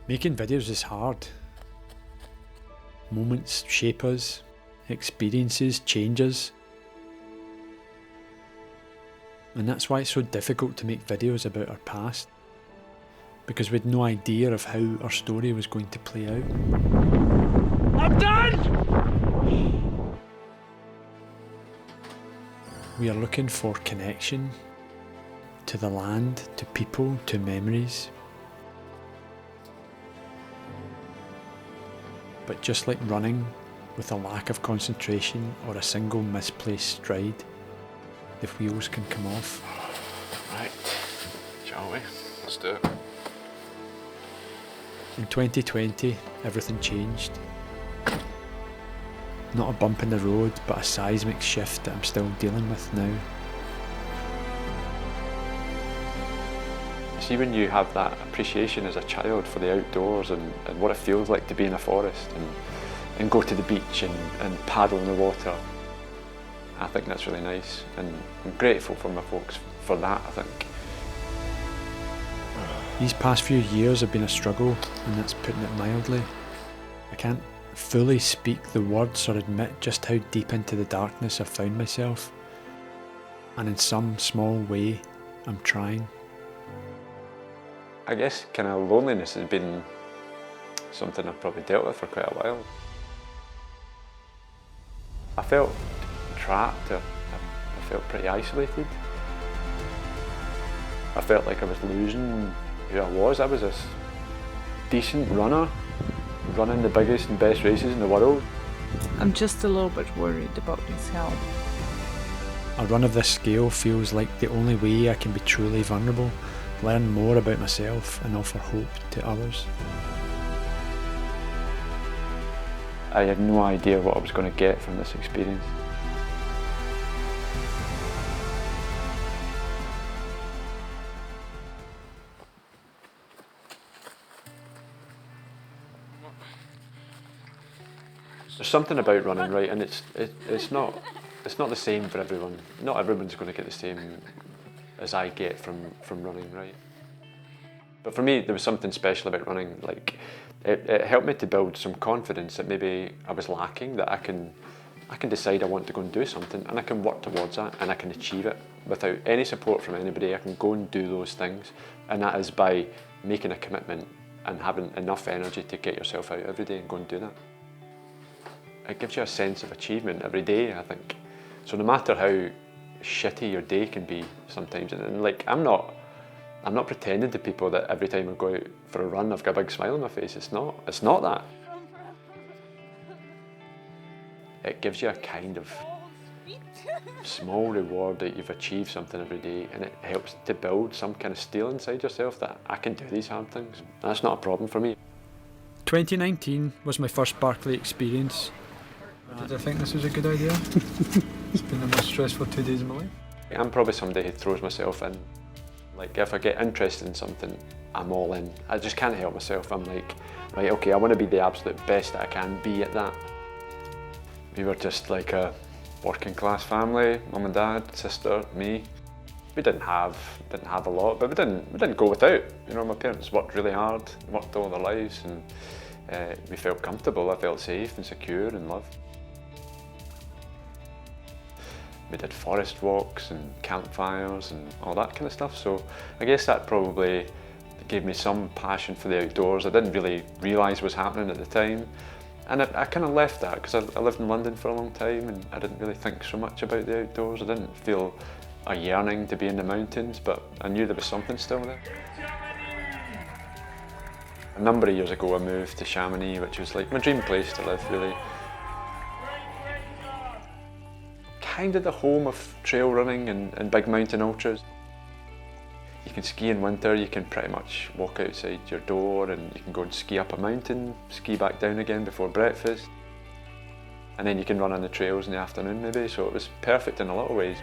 Making videos is hard. Moments shape us, experiences change us. And that's why it's so difficult to make videos about our past, because we had no idea of how our story was going to play out. I'm done! We are looking for connection to the land, to people, to memories. But just like running, with a lack of concentration or a single misplaced stride, the wheels can come off. Right, shall we? Let's do it. In 2020, everything changed. Not a bump in the road, but a seismic shift that I'm still dealing with now. See, when you have that appreciation as a child for the outdoors and what it feels like to be in a forest and go to the beach and paddle in the water, I think that's really nice, and I'm grateful for my folks for that, I think. These past few years have been a struggle, and that's putting it mildly. I can't fully speak the words or admit just how deep into the darkness I've found myself, and in some small way, I'm trying. I guess kind of loneliness has been something I've probably dealt with for quite a while. I felt trapped, I felt pretty isolated. I felt like I was losing who I was. I was this decent runner, running the biggest and best races in the world. I'm just a little bit worried about his health. A run of this scale feels like the only way I can be truly vulnerable, learn more about myself and offer hope to others. I had no idea what I was going to get from this experience. There's something about running, right, and it's not the same for everyone. Not everyone's going to get the same as I get from running, right? But for me, there was something special about running. Like, it helped me to build some confidence that maybe I was lacking, that I can decide I want to go and do something, and I can work towards that, and I can achieve it without any support from anybody. I can go and do those things, and that is by making a commitment and having enough energy to get yourself out every day and go and do that. It gives you a sense of achievement every day, I think. So no matter how shitty your day can be sometimes, and like I'm not pretending to people that every time I go out for a run I've got a big smile on my face. It's not that. It gives you a kind of small reward that you've achieved something every day, and it helps to build some kind of steel inside yourself that I can do these hard things. That's not a problem for me. 2019 was my first Barkley experience. Did I think this was a good idea? It's been the most stressful 2 days of my life. I'm probably somebody who throws myself in. Like, if I get interested in something, I'm all in. I just can't help myself. I'm like, right, okay, I want to be the absolute best that I can be at that. We were just like a working class family, mum and dad, sister, me. We didn't have a lot, but we didn't go without. You know, my parents worked really hard, worked all their lives, and we felt comfortable. I felt safe and secure and loved. We did forest walks and campfires and all that kind of stuff, so I guess that probably gave me some passion for the outdoors. I didn't really realise what was happening at the time, and I kind of left that because I lived in London for a long time and I didn't really think so much about the outdoors. I didn't feel a yearning to be in the mountains, but I knew there was something still there. A number of years ago I moved to Chamonix, which was like my dream place to live, really. Kind of the home of trail running and big mountain ultras. You can ski in winter, you can pretty much walk outside your door and you can go and ski up a mountain, ski back down again before breakfast. And then you can run on the trails in the afternoon maybe, so it was perfect in a lot of ways.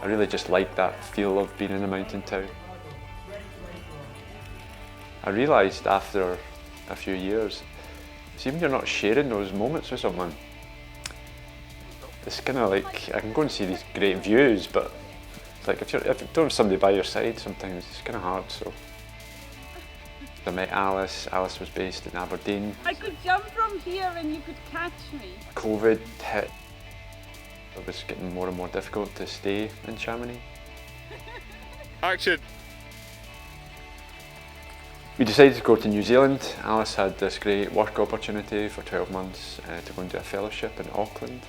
I really just liked that feel of being in a mountain town. I realised after a few years, see, when you're not sharing those moments with someone, it's kind of like, I can go and see these great views, but it's like if you don't have somebody by your side, sometimes it's kind of hard. So I met Alice. Alice was based in Aberdeen. I could jump from here and you could catch me. COVID hit. It was getting more and more difficult to stay in Chamonix. Action! We decided to go to New Zealand. Alice had this great work opportunity for 12 months to go and do a fellowship in Auckland.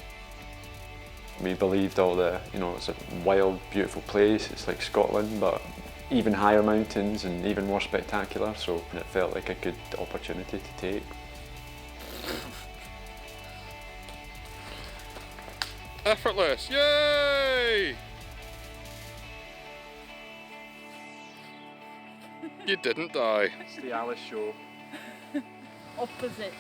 We believed all the, it's a wild, beautiful place. It's like Scotland, but even higher mountains and even more spectacular. So it felt like a good opportunity to take. Effortless, yay! You didn't die. It's the Alice show. Opposite.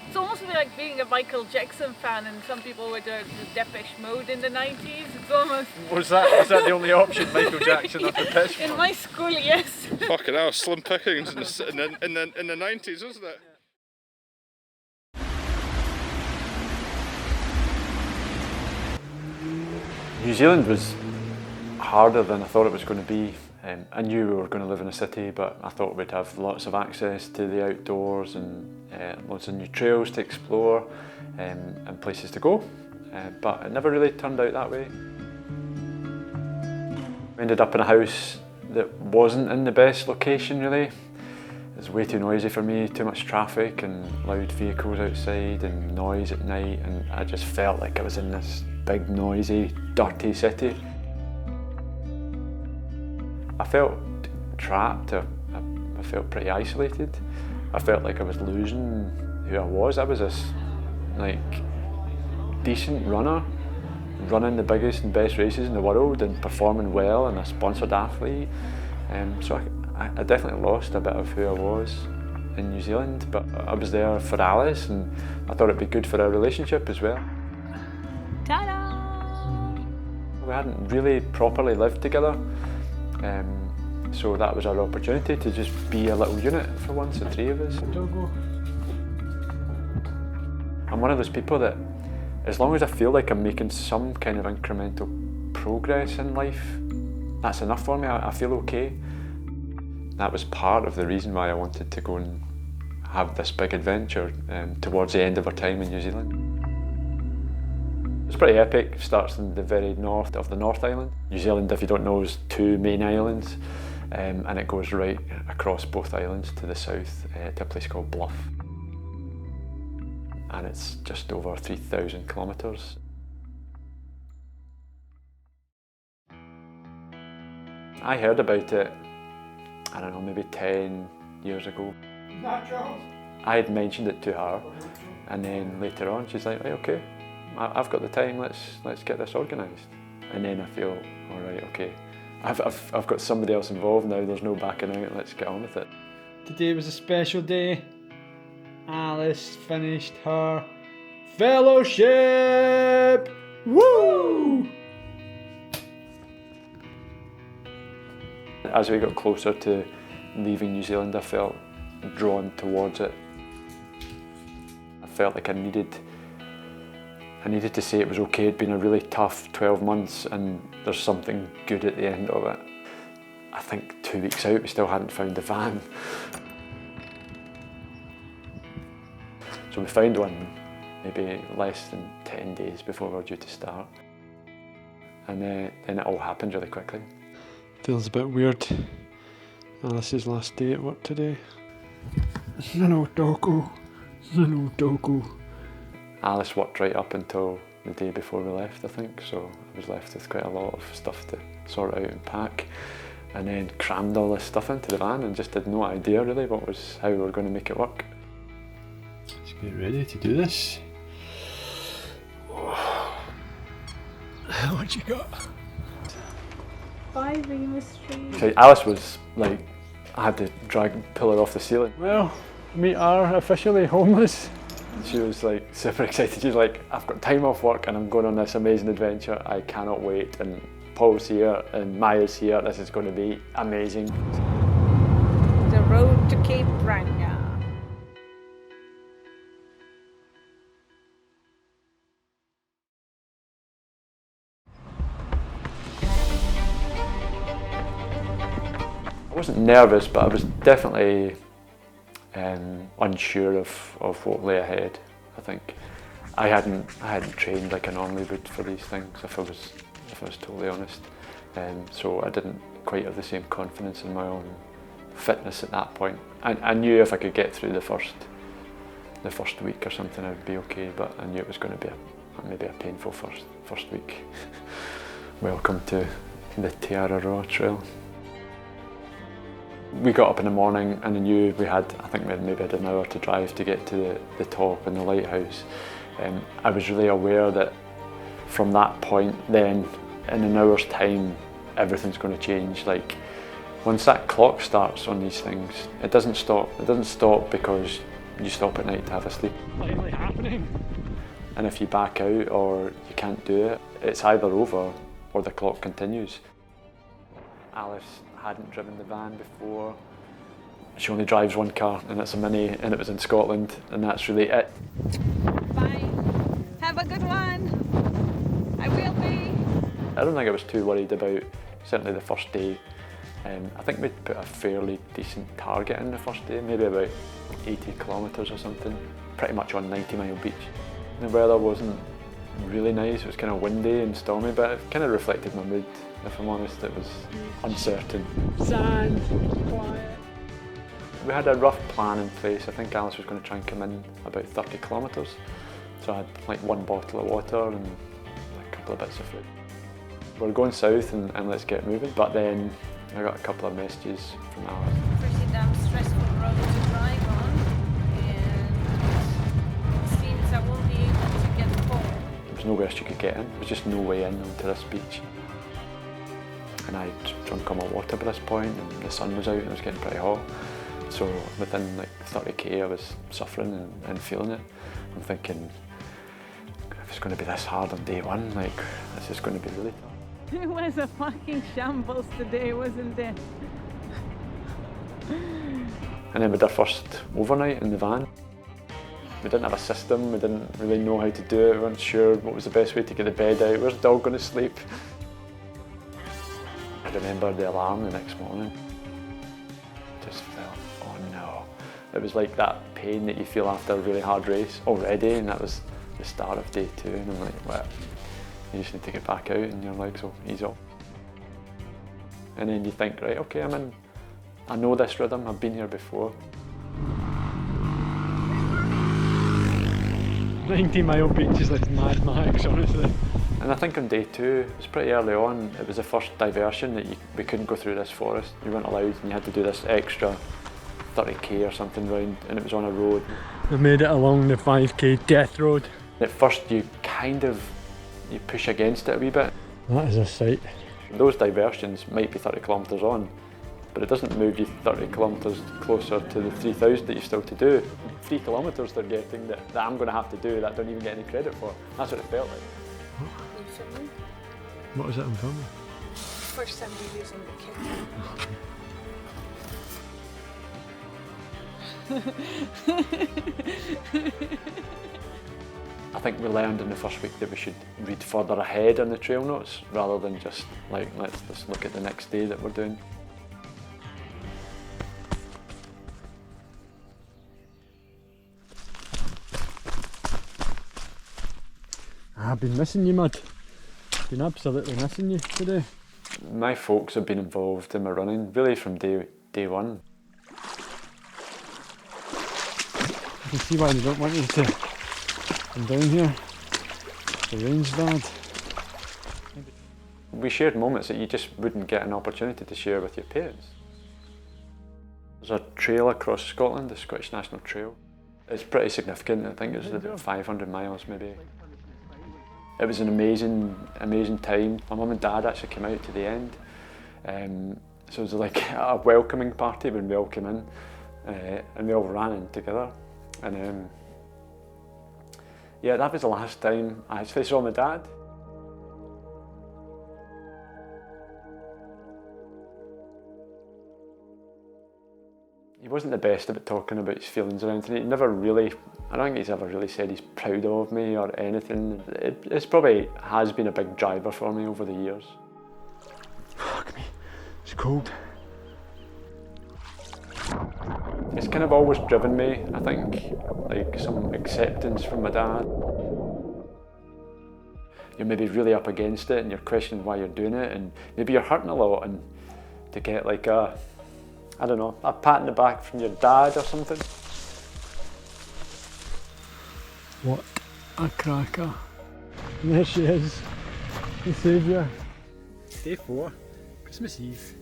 It's almost like being a Michael Jackson fan, and some people were doing the Depeche Mode in the 90s. It's almost... Was that the only option, Michael Jackson or Depeche Mode? In my school, yes. Fucking hell, slim pickings in the 90s, wasn't it? New Zealand was harder than I thought it was going to be. I knew we were going to live in a city, but I thought we'd have lots of access to the outdoors and lots of new trails to explore and places to go. But it never really turned out that way. We ended up in a house that wasn't in the best location really. It was way too noisy for me, too much traffic and loud vehicles outside and noise at night, and I just felt like I was in this big, noisy, dirty city. I felt trapped, I felt pretty isolated. I felt like I was losing who I was. I was this decent runner, running the biggest and best races in the world and performing well and a sponsored athlete. So I definitely lost a bit of who I was in New Zealand, but I was there for Alice and I thought it'd be good for our relationship as well. Ta-da! We hadn't really properly lived together. So that was our opportunity to just be a little unit for once, the three of us. I'm one of those people that, as long as I feel like I'm making some kind of incremental progress in life, that's enough for me. I feel okay. That was part of the reason why I wanted to go and have this big adventure towards the end of our time in New Zealand. It's pretty epic. It starts in the very north of the North Island. New Zealand, if you don't know, is two main islands, and it goes right across both islands to the south to a place called Bluff. And it's just over 3,000 kilometres. I heard about it, I don't know, maybe 10 years ago. I had mentioned it to her, and then later on she's like, right, okay, I've got the time, let's get this organised. And then I feel, all right, okay, I've got somebody else involved now, there's no backing out, let's get on with it. Today was a special day. Alice finished her fellowship! Woo! As we got closer to leaving New Zealand, I felt drawn towards it. I felt like I needed to say it was okay. It'd been a really tough 12 months and there's something good at the end of it. I think 2 weeks out we still hadn't found the van. So we found one maybe less than 10 days before we were due to start. And then it all happened really quickly. Feels a bit weird. Alice's last day at work today. No doku. No doku. Alice worked right up until the day before we left, I think, so I was left with quite a lot of stuff to sort out and pack, and then crammed all this stuff into the van and just had no idea really how we were going to make it work. Let's get ready to do this. What you got? Bye, Remus Street. So Alice was like, I had to pull her off the ceiling. Well, we are officially homeless. She was like super excited. She's like, I've got time off work and I'm going on this amazing adventure. I cannot wait. And Paul's here and Maya's here. This is going to be amazing. The road to Cape Reinga. I wasn't nervous, but I was definitely unsure of what lay ahead. I think I hadn't trained like I normally would for these things, if I was totally honest. So I didn't quite have the same confidence in my own fitness at that point. I knew if I could get through the first week or something, I'd be okay, but I knew it was going to be maybe a painful first week. Welcome to the Te Araroa Trail. We got up in the morning and I knew I think we had maybe an hour to drive to get to the top and the lighthouse. I was really aware that from that point then, in an hour's time, everything's going to change. Like, once that clock starts on these things, it doesn't stop. It doesn't stop because you stop at night to have a sleep. Finally happening. And if you back out or you can't do it, it's either over or the clock continues. Alice hadn't driven the van before. She only drives one car and it's a Mini, and it was in Scotland, and that's really it. Bye. Have a good one. I will be. I don't think I was too worried about certainly the first day. I think we'd put a fairly decent target in the first day, maybe about 80 kilometres or something, pretty much on 90 Mile Beach. The weather wasn't really nice, it was kind of windy and stormy, but it kind of reflected my mood, if I'm honest. It was uncertain. Sand, quiet. We had a rough plan in place. I think Alice was going to try and come in about 30 kilometres. So I had like one bottle of water and a couple of bits of fruit. We're going south and let's get moving, but then I got a couple of messages from Alice. Pretty damn stressful road to drive on, and it seems I won't be able to get home. There was nowhere else you could get in. There was just no way in onto this beach. And I'd drunk all my water by this point, and the sun was out and it was getting pretty hot. So within like 30k I was suffering and feeling it. I'm thinking, if it's going to be this hard on day one, like, this is going to be really tough. It was a fucking shambles today, wasn't it? And then we did our first overnight in the van. We didn't have a system, we didn't really know how to do it, we weren't sure what was the best way to get the bed out, where's the dog going to sleep? I remember the alarm the next morning. Just felt, oh no. It was like that pain that you feel after a really hard race already, and that was the start of day 2, and I'm like, well, you just need to get back out and your legs will ease up. And then you think, right, okay, I know this rhythm, I've been here before. 90 Mile Beach is like Mad Max, honestly. And I think on day 2, it was pretty early on, it was the first diversion that we couldn't go through this forest. You weren't allowed, and you had to do this extra 30k or something round, and it was on a road. We made it along the 5k death road. At first you you push against it a wee bit. That is a sight. Those diversions might be 30 kilometres on, but it doesn't move you 30 kilometres closer to the 3,000 that you've still to do. 3 kilometres they're getting that I'm going to have to do that I don't even get any credit for. That's what it felt like. What was it I'm filming? First time we're using the kit. I think we learned in the first week that we should read further ahead on the trail notes rather than just like, let's just look at the next day that we're doing. I've been missing you, Mud. Been absolutely missing you today. My folks have been involved in my running really from day 1. I can see why they don't want you to come down here. The rain's bad. We shared moments that you just wouldn't get an opportunity to share with your parents. There's a trail across Scotland, the Scottish National Trail. It's pretty significant. I think it was about 500 miles maybe. It was an amazing time. My mum and dad actually came out to the end. So it was like a welcoming party when we all came in, and we all ran in together. And yeah, that was the last time I actually saw my dad. He wasn't the best about talking about his feelings or anything. He never really, I don't think he's ever really said he's proud of me or anything. It's probably has been a big driver for me over the years. Fuck me, it's cold. It's kind of always driven me, I think, like some acceptance from my dad. You're maybe really up against it and you're questioning why you're doing it, and maybe you're hurting a lot, and to get like a, I don't know, a pat in the back from your dad or something. What a cracker. And there she is, the saviour. Day 4, Christmas Eve.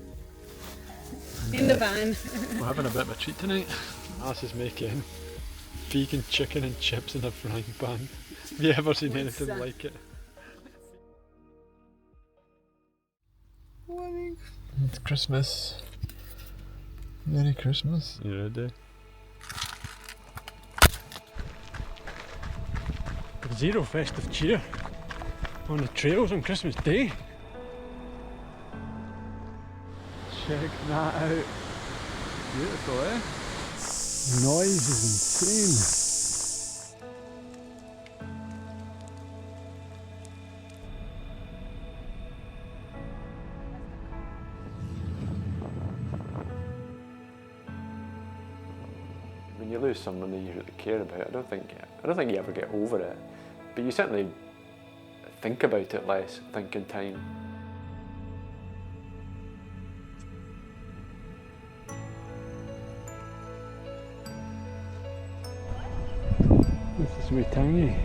In the van. We're having a bit of a treat tonight. Alice is making vegan chicken and chips in a frying pan. Have you ever seen anything like it? It's Christmas. Merry Christmas. You ready? Zero festive cheer on the trails on Christmas Day. Check that out. Beautiful, eh? Noise is insane. When you lose someone that you really care about, I don't think you ever get over it. But you certainly think about it less, I think, in time. This is wee tangy.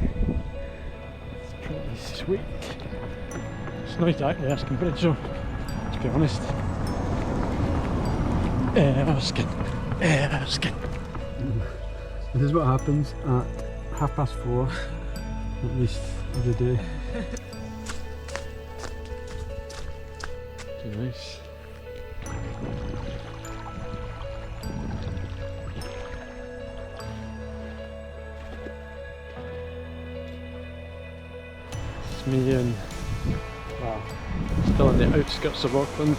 It's pretty sweet. It's not exactly Erskine Bridge though, to be honest. Erskine. This is what happens at 4:30, at least every day. Too nice. It's me and, well, still on the outskirts of Auckland.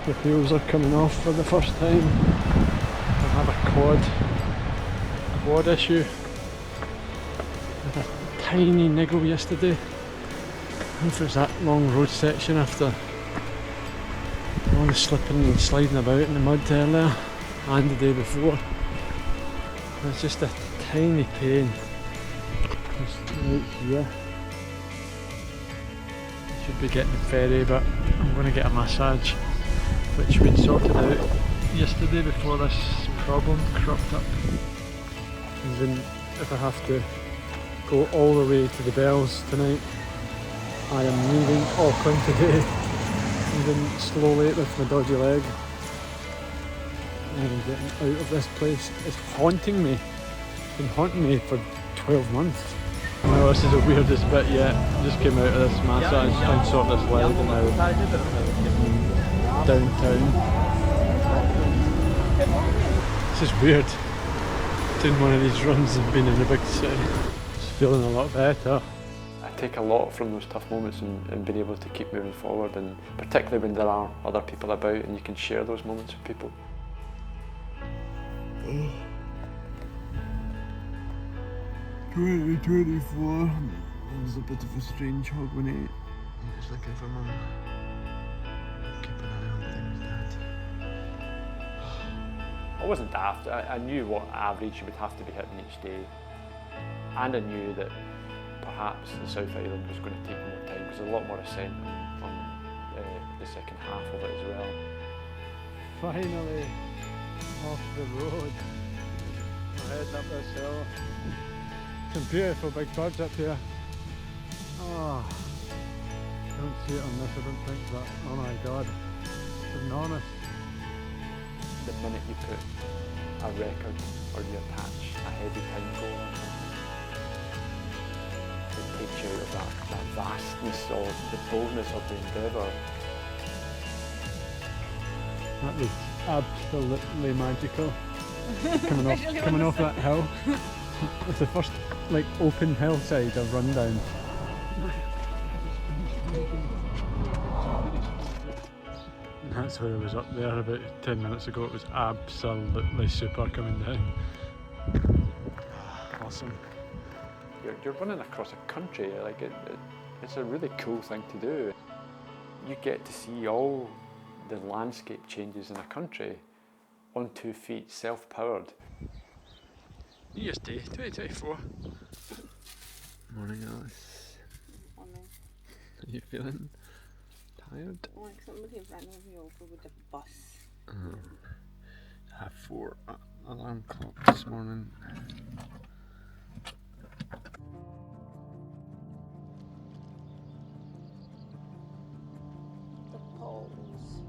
The wheels are coming off for the first time. I have a quad issue. I had a tiny niggle yesterday. I think it was that long road section after all the slipping and sliding about in the mud earlier and the day before. It's just a tiny pain. Just right here. I should be getting the ferry, but I'm going to get a massage, which we'd sorted out yesterday before this problem cropped up. And then if I have to go all the way to the Bells tonight, I am leaving Auckland today, and then slowly with my dodgy leg. And getting out of this place is haunting me. It's been haunting me for 12 months. Now this is the weirdest bit yet. I just came out of this massage trying to sort this leg now. Downtown. This is weird. Doing one of these runs and being in a big city. Just feeling a lot better. I take a lot from those tough moments and being able to keep moving forward, and particularly when there are other people about and you can share those moments with people. 2024 was a bit of a strange hog when I'm just looking for Mum. Keep an eye on things, Dad. I wasn't daft. I knew what average you would have to be hitting each day, and I knew that perhaps the South Island was going to take more time because there's a lot more ascent on the second half of it as well. Finally off the road. We're heading up this hill. Some beautiful big birds up here. Oh, don't see it on this, I don't think, but oh my god, it's enormous. The minute you put a record or you attach a heavy time goal on it takes you out of that vastness or the boldness of the endeavour. That was absolutely magical. coming off that hill. It's the first like open hillside I've run down. That's where I was up there about 10 minutes ago. It was absolutely super coming down. Awesome. You're running across a country, like it's a really cool thing to do. You get to see all the landscape changes in a country on 2 feet, self-powered. New Year's Day 2024. Morning, Alice. Morning. Are you feeling tired? Like somebody ran me over with a bus. I have 4 alarm clock this morning. The poles.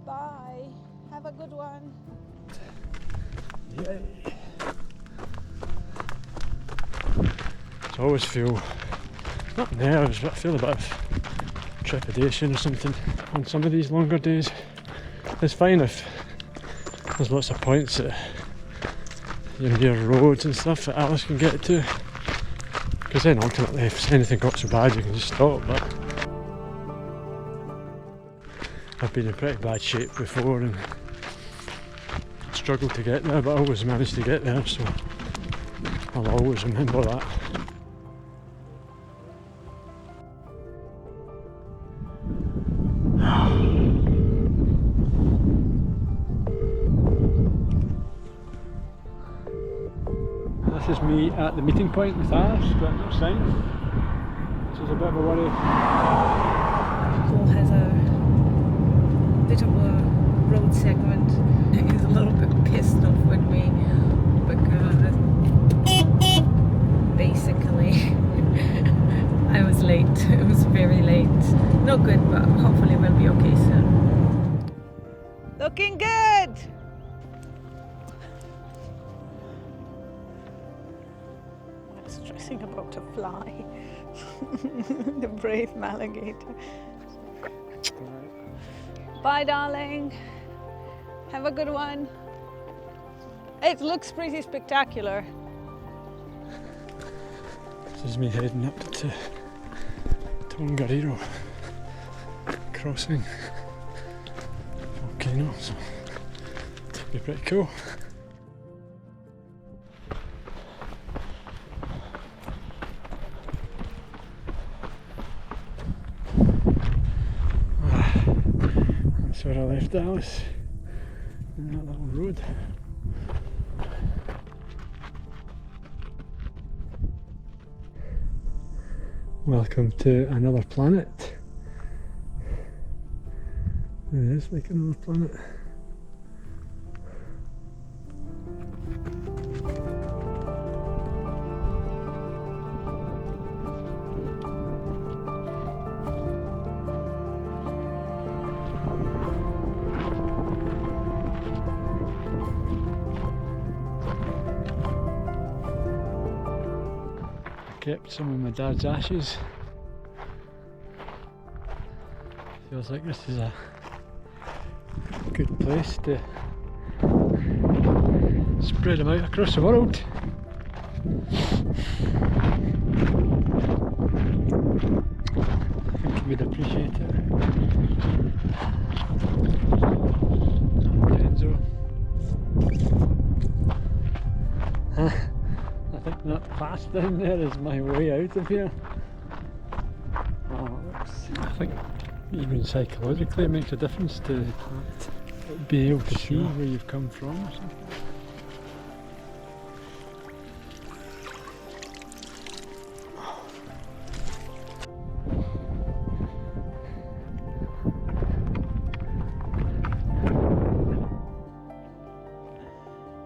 Bye. Have a good one. Yay! So I always feel, not nerves, but I feel a bit of trepidation or something on some of these longer days. It's fine if there's lots of points that you're near roads and stuff that Alice can get to, because then ultimately if anything got so bad you can just stop. But I've been in pretty bad shape before and struggled to get there, but I always managed to get there, so I'll always remember that. This is me at the meeting point with Alice, but no sign, which is a bit of a worry. Paul has a bit of a road segment. He's a little bit pissed off with me because basically I was late. It was very late. Not good, but hopefully we'll be okay soon. Looking good! I'm stressing about a fly. The brave alligator. Bye, darling. Have a good one. It looks pretty spectacular. This is me heading up to Tongariro crossing volcano, so it'll be pretty cool. That's where I left Alice, in that little road. Welcome to another planet. It is like another planet. Kept some of my dad's ashes. Feels like this is a good place to spread them out across the world. I think he would appreciate it. Enzo. I think that path down there is my way out of here. Oh, I think even psychologically it makes a difference to be able to see where you've come from or something.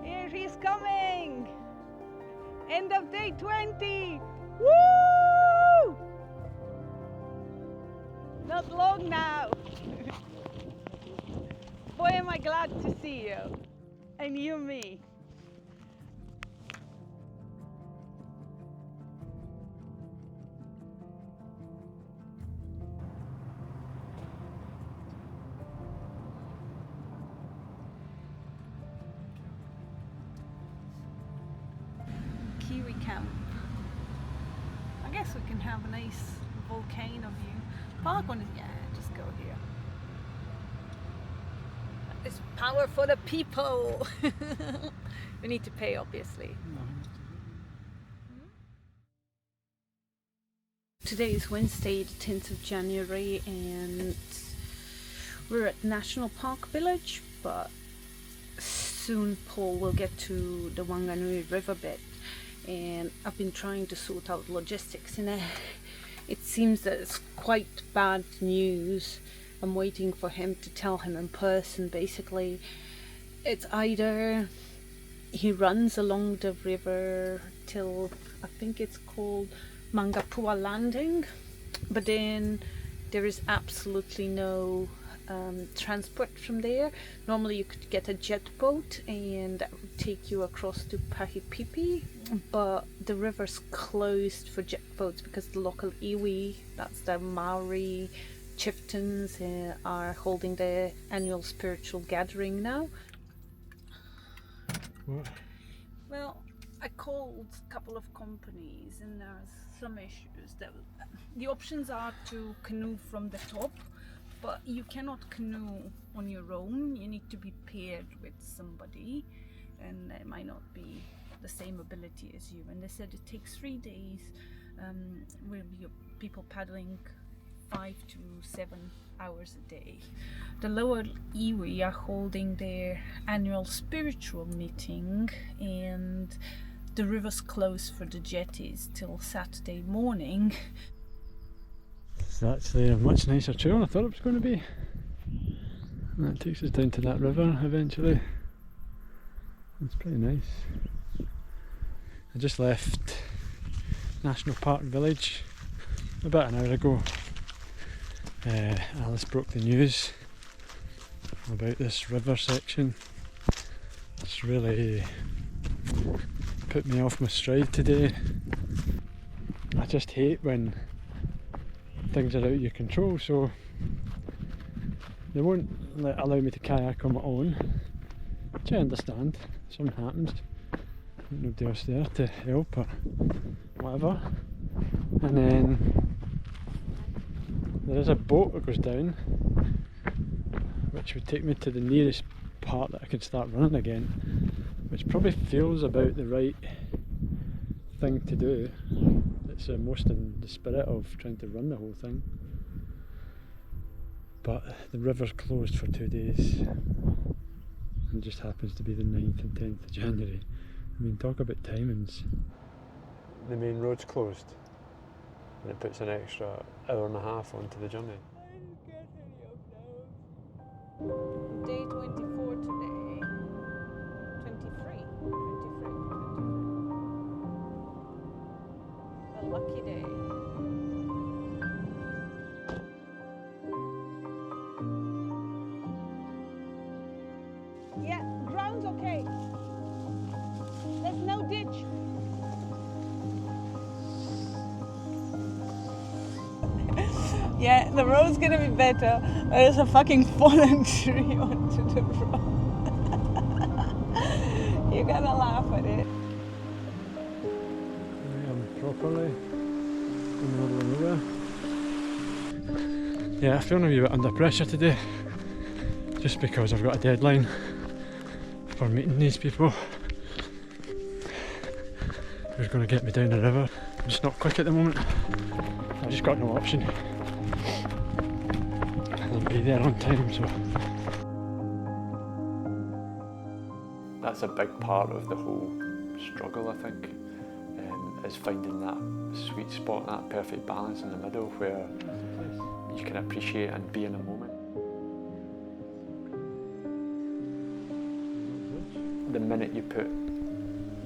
Here he's coming! End of day 20! Woo! Not long now. Boy, am I glad to see you. And you me. Kiwi camp. I guess we can have a nice volcano view. Park one is, yeah, just go here. It's power for the people. We need to pay, obviously. Today is Wednesday, the 10th of January, and We're at National Park Village, but soon Paul will get to the Wanganui riverbed, and I've been trying to sort out logistics in it. It seems that it's quite bad news. I'm waiting for him to tell him in person. Basically, it's either he runs along the river till I think it's called Mangapua Landing, but then there is absolutely no transport from there. Normally you could get a jet boat and that would take you across to Pahipipi, but the river's closed for jet boats because the local iwi, that's the Maori chieftains, are holding their annual spiritual gathering now. What? Well, I called a couple of companies and there's some issues. The options are to canoe from the top, but you cannot canoe on your own. You need to be paired with somebody, and they might not be the same ability as you. And they said it takes 3 days with people paddling 5 to 7 hours a day. The lower iwi are holding their annual spiritual meeting, and the river's closed for the jetties till Saturday morning. It's actually a much nicer trail than I thought it was going to be. And that takes us down to that river eventually. It's pretty nice. I just left National Park Village about an hour ago. Alice broke the news about this river section. It's really put me off my stride today. I just hate when things are out of your control, so they won't allow me to kayak on my own, which I understand. Something happens, nobody else there to help or whatever. And then there is a boat that goes down, which would take me to the nearest part that I could start running again, which probably feels about the right thing to do. It's most in the spirit of trying to run the whole thing. But the river's closed for 2 days, and just happens to be the 9th and 10th of January. I mean, talk about timings. The main road's closed, and it puts an extra hour and a half onto the journey. Day 24 today. 23. A lucky day. Yeah, ground's okay. There's no ditch. Yeah, the road's gonna be better. There's a fucking fallen tree onto the road. You gotta laugh at it. I am properly in the middle of nowhere. Yeah, I feel a wee bit under pressure today, just because I've got a deadline for meeting these people who's going to get me down the river. I'm just not quick at the moment. I've just got no option. I'll be there on time, so. That's a big part of the whole struggle, I think, is finding that sweet spot, that perfect balance in the middle where you can appreciate and be in a moment. The minute you put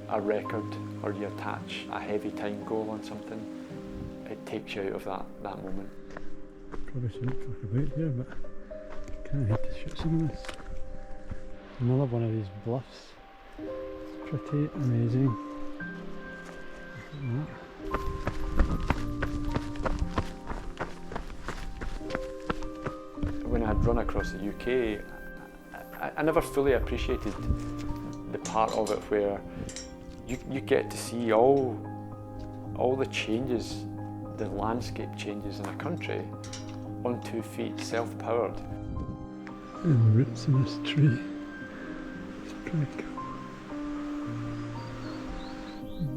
a record or you attach a heavy time goal on something, it takes you out of that moment. Probably shouldn't talk about here, but I kind of hate to shoot some of this. Another one of these bluffs. It's pretty amazing. Look at that. When I'd run across the UK, I never fully appreciated the part of it where you get to see all the changes, the landscape changes in a country on 2 feet, self-powered. And the roots in this tree. It's pretty cool.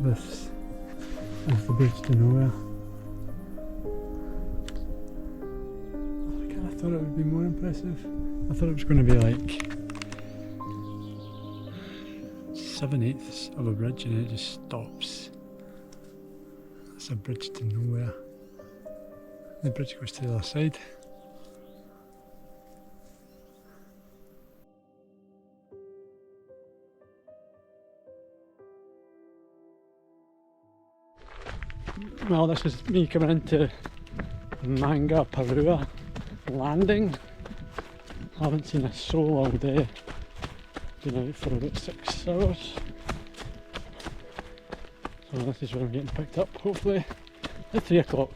This is the bridge to nowhere. I kind of thought it would be more impressive. I thought it was going to be like 7/8 of a bridge and it just stops. It's a bridge to nowhere. The bridge goes to the other side. Well, this is me coming into Manga Parua landing. I haven't seen a soul all day. Been out for about 6 hours. So this is where I'm getting picked up, hopefully at 3 o'clock.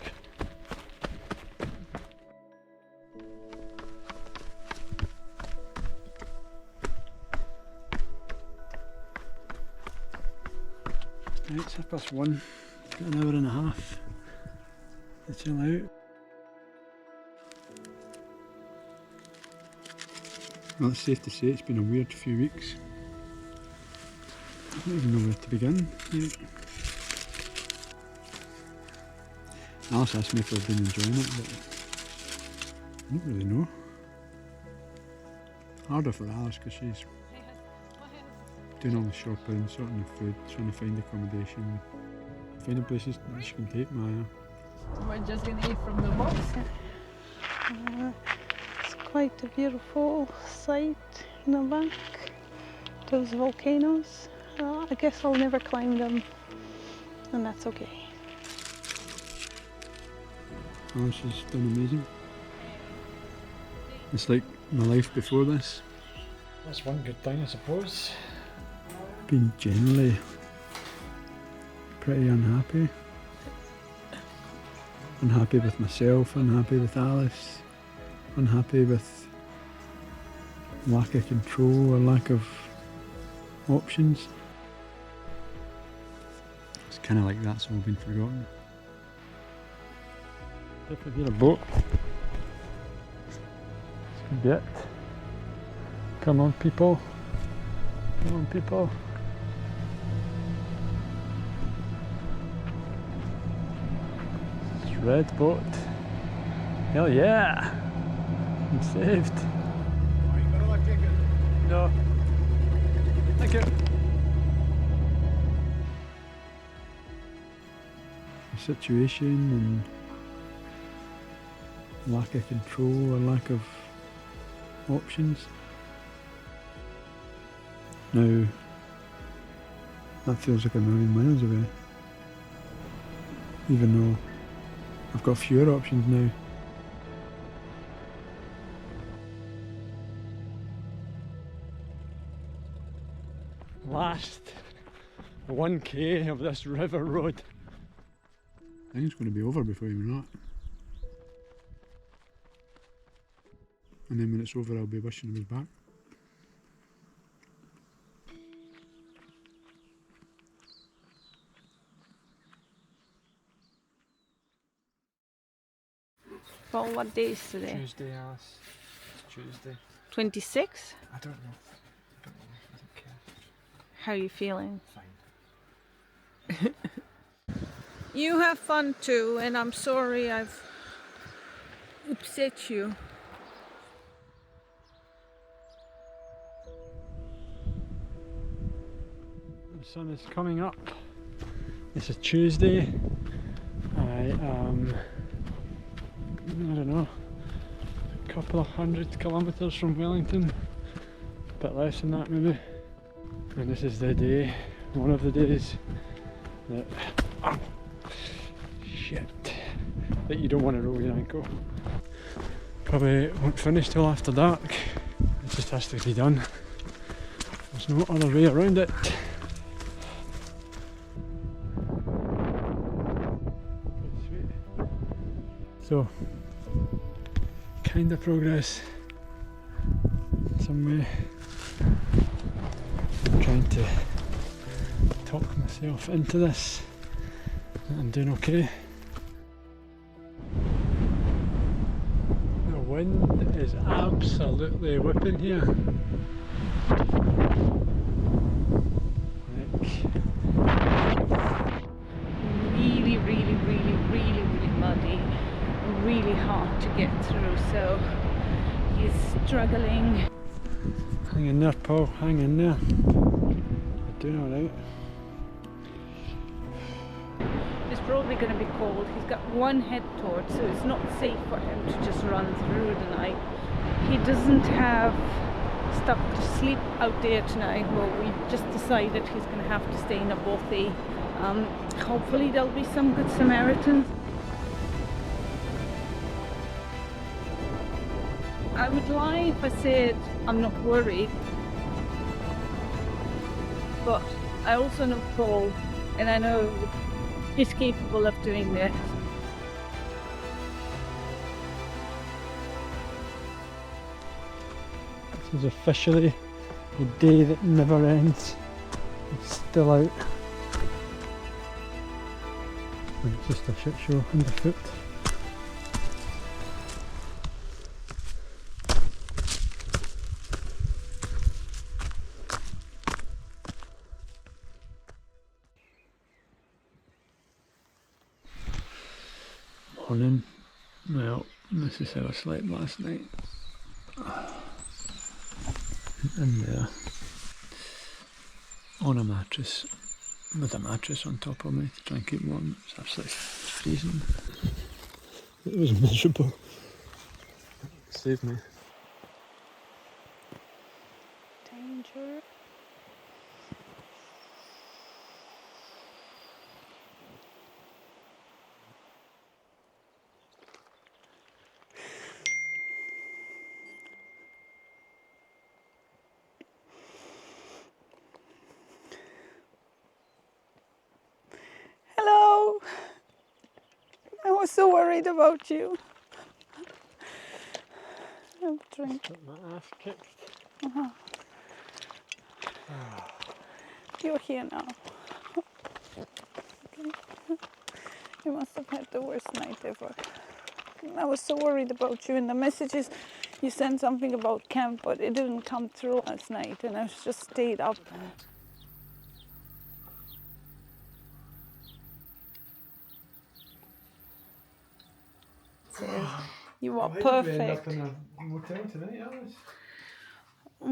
Right, it's 1:30. Got an hour and a half to chill out. Well, it's safe to say it's been a weird few weeks. I don't even know where to begin. Alice asked me if I'd been enjoying it, but I don't really know. Harder for Alice because she's doing all the shopping, sorting the food, trying to find accommodation, finding places that she can take Maya. We're just gonna eat from the box. It's quite a beautiful sight in the back. Those volcanoes. I guess I'll never climb them, and that's okay. Oh, she's done amazing. It's like my life before this. That's one good thing, I suppose. Been generally pretty unhappy. Unhappy with myself, unhappy with Alice, unhappy with lack of control or lack of options. It's kind of like that's all been forgotten. If I get a boat, this could be it. Come on, people. Come on, people. It's a red boat. Hell yeah! I'm saved. Are you gonna take it? No. Thank you. The situation and lack of control or lack of options. Now, that feels like a million miles away. Even though I've got fewer options now. Last 1k of this river road. I think it's going to be over before you know it. And then when it's over, I'll be wishing I was back. Well, what day is today? Tuesday, Alice. It's Tuesday. 26? I don't know. I don't care. How are you feeling? Fine. You have fun too, and I'm sorry I've upset you. The sun is coming up. This is Tuesday. I don't know, a couple of 100 kilometres from Wellington, a bit less than that maybe. And this is the day, one of the days that, oh, shit, that you don't want to roll your ankle. Probably won't finish till after dark, it just has to be done. There's no other way around it. So, kind of progress in some way. I'm trying to talk myself into this that I'm doing okay. The wind is absolutely whipping here. Really, really, really, really, really muddy. Really hard to get through, so He's struggling. Hang in there, Paul, hang in there. You're doing alright. It's probably going to be cold. He's got one head torch, so it's not safe for him to just run through the night. He doesn't have stuff to sleep out there tonight. Well, we just decided he's going to have to stay in a bothy. Hopefully there'll be some good Samaritans. I would lie if I said I'm not worried, but I also know Paul, and I know he's capable of doing this. This is officially the day that never ends. It's still out. And it's just a shit show underfoot. Morning. Well, this is how I slept last night. In there, on a mattress, with a mattress on top of me to try and keep warm. It's absolutely freezing. It was miserable. Save me. Danger. Hello. I was so worried about you. I'm trying. Got my ass kicked. You're here now. Okay. You must have had the worst night ever. I was so worried about you, and the messages you sent something about camp, but it didn't come through last night, and I just stayed up. You are perfect. in a motel tonight, Alice?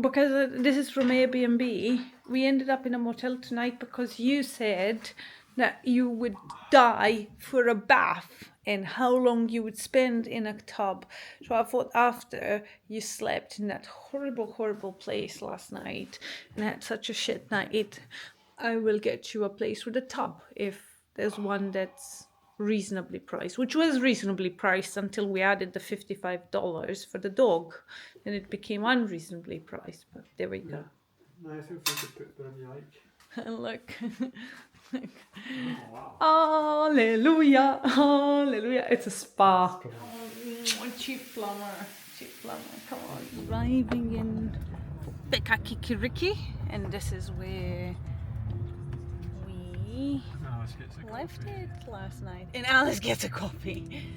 Because this is from Airbnb, we ended up in a motel tonight because you said that you would die for a bath and how long you would spend in a tub. So I thought after you slept in that horrible, horrible place last night and had such a shit night, I will get you a place with a tub if there's one that's reasonably priced, which was reasonably priced until we added the $55 for the dog. Then it became unreasonably priced, but there we go. No, I think we could put whatever you like. Look. Oh, wow. Hallelujah, hallelujah. It's a spa. Come on. Cheap plumber, come on. Arriving in Pekakikiriki, and this is where we left it last night. And Alice gets a coffee.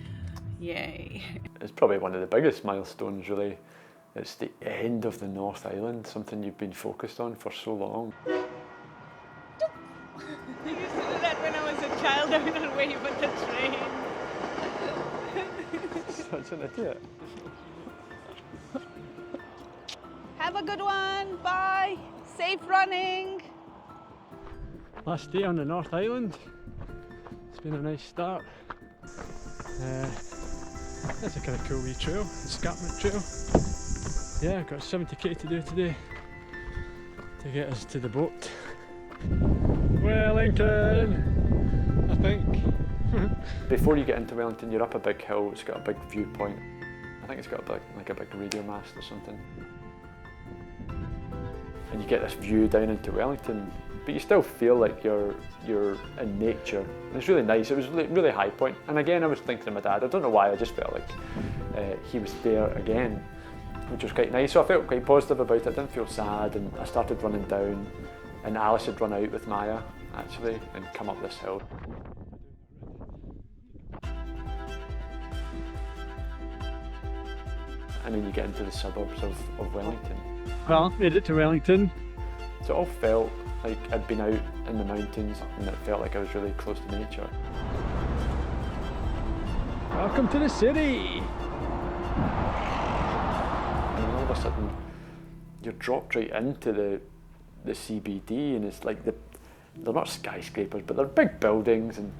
Yay. It's probably one of the biggest milestones, really. It's the end of the North Island, something you've been focused on for so long. I used to do that when I was a child. I would wave at the train. Such an idiot. Have a good one. Bye. Safe running. Last day on the North Island. It's been a nice start. That's a kind of cool wee trail, escarpment trail. Yeah, I've got 70k to do today to get us to the boat. Wellington, I think. Before you get into Wellington, you're up a big hill. It's got a big viewpoint. I think it's got like a big radio mast or something. And you get this view down into Wellington, but you still feel like you're in nature. And it's really nice. It was really high point. And again, I was thinking of my dad. I don't know why. I just felt like he was there again, which was quite nice. So I felt quite positive about it. I didn't feel sad, and I started running down. And Alice had run out with Maya, actually, and come up this hill. And then you get into the suburbs of Wellington. Well, made it to Wellington. So it all felt like I'd been out in the mountains, and it felt like I was really close to nature. Welcome to the city. and then all of a sudden you're dropped right into the CBD, and it's like they're not skyscrapers, but they're big buildings, and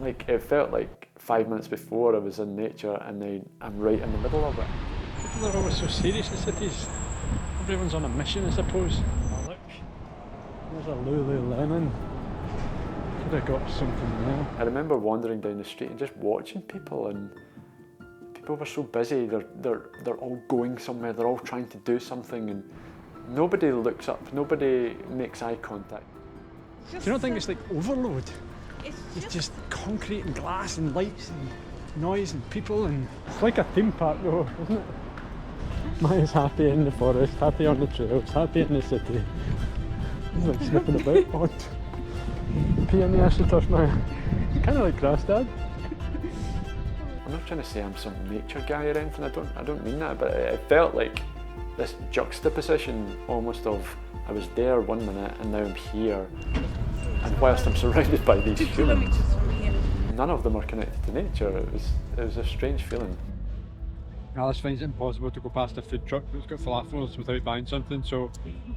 like it felt like 5 minutes before I was in nature, and now I'm right in the middle of it. People are always so serious in cities. Everyone's on a mission, I suppose. Oh, look, there's a Lululemon. Could have got something there. I remember wandering down the street and just watching people, and people were so busy. They're all going somewhere. They're all trying to do something, and nobody looks up. Nobody makes eye contact. Do you not think it's like overload? It's It's just concrete and glass and lights and noise and people, and it's like a theme park though, isn't it? Maya's happy in the forest, happy on the trails, happy in the city. He's like sniffing about odd. Pee in the ashes, Maya. Kind of like grass, Dad. I'm not trying to say I'm some nature guy or anything. I don't mean that, but it felt like this juxtaposition almost of I was there 1 minute and now I'm here, and whilst I'm surrounded by these humans, none of them are connected to nature. It was a strange feeling. Alice finds it impossible to go past a food truck that's got falafels without buying something, so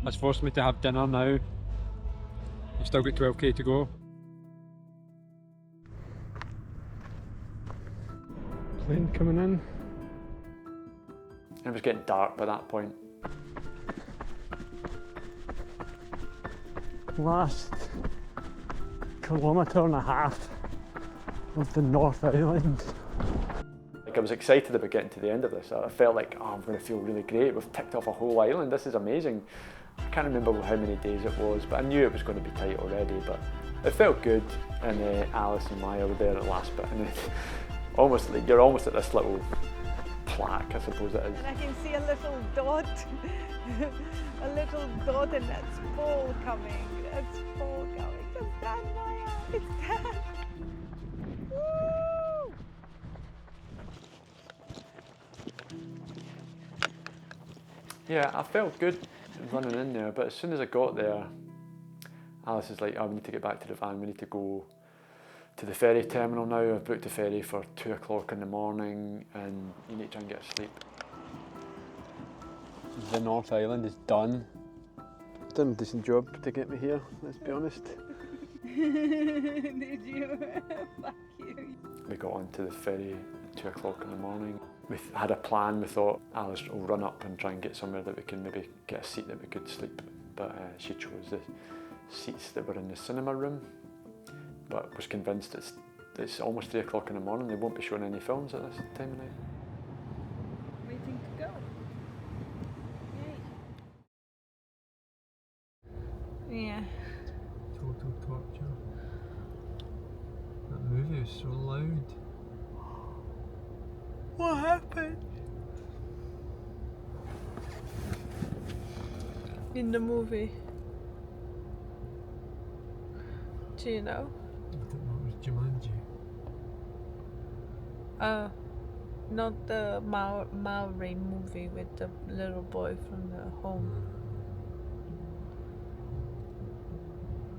that's forced me to have dinner now. I've still got 12k to go. Plane coming in. It was getting dark by that point. Last kilometre and a half of the North Island. Like, I was excited about getting to the end of this. I felt like, oh, I'm going to feel really great. We've ticked off a whole island. This is amazing. I can't remember how many days it was, but I knew it was going to be tight already. But it felt good, and Alice and Maya were there at the last bit, and almost like you're almost at this little plaque, I suppose it is. And I can see a little dot, and that's Paul coming. That's Paul coming. It's Dad, Maya. It's Dad. Woo! Yeah, I felt good running in there, but as soon as I got there, Alice is like, oh, we need to get back to the van, we need to go to the ferry terminal now. I've booked a ferry for 2 o'clock in the morning, and you need to try and get asleep. The North Island is done. Done a decent job to get me here, let's be honest. Did you? Fuck you. We got onto the ferry at 2 o'clock in the morning. We had a plan. We thought Alice will run up and try and get somewhere that we can maybe get a seat that we could sleep, but she chose the seats that were in the cinema room, but was convinced it's almost 3 o'clock in the morning. They won't be showing any films at this time of night. Waiting to go. Yay. Yeah. Total torture. That movie was so loud. What happened? In the movie. Do you know? I don't know, it was Jumanji. Not the Maori movie with the little boy from the home.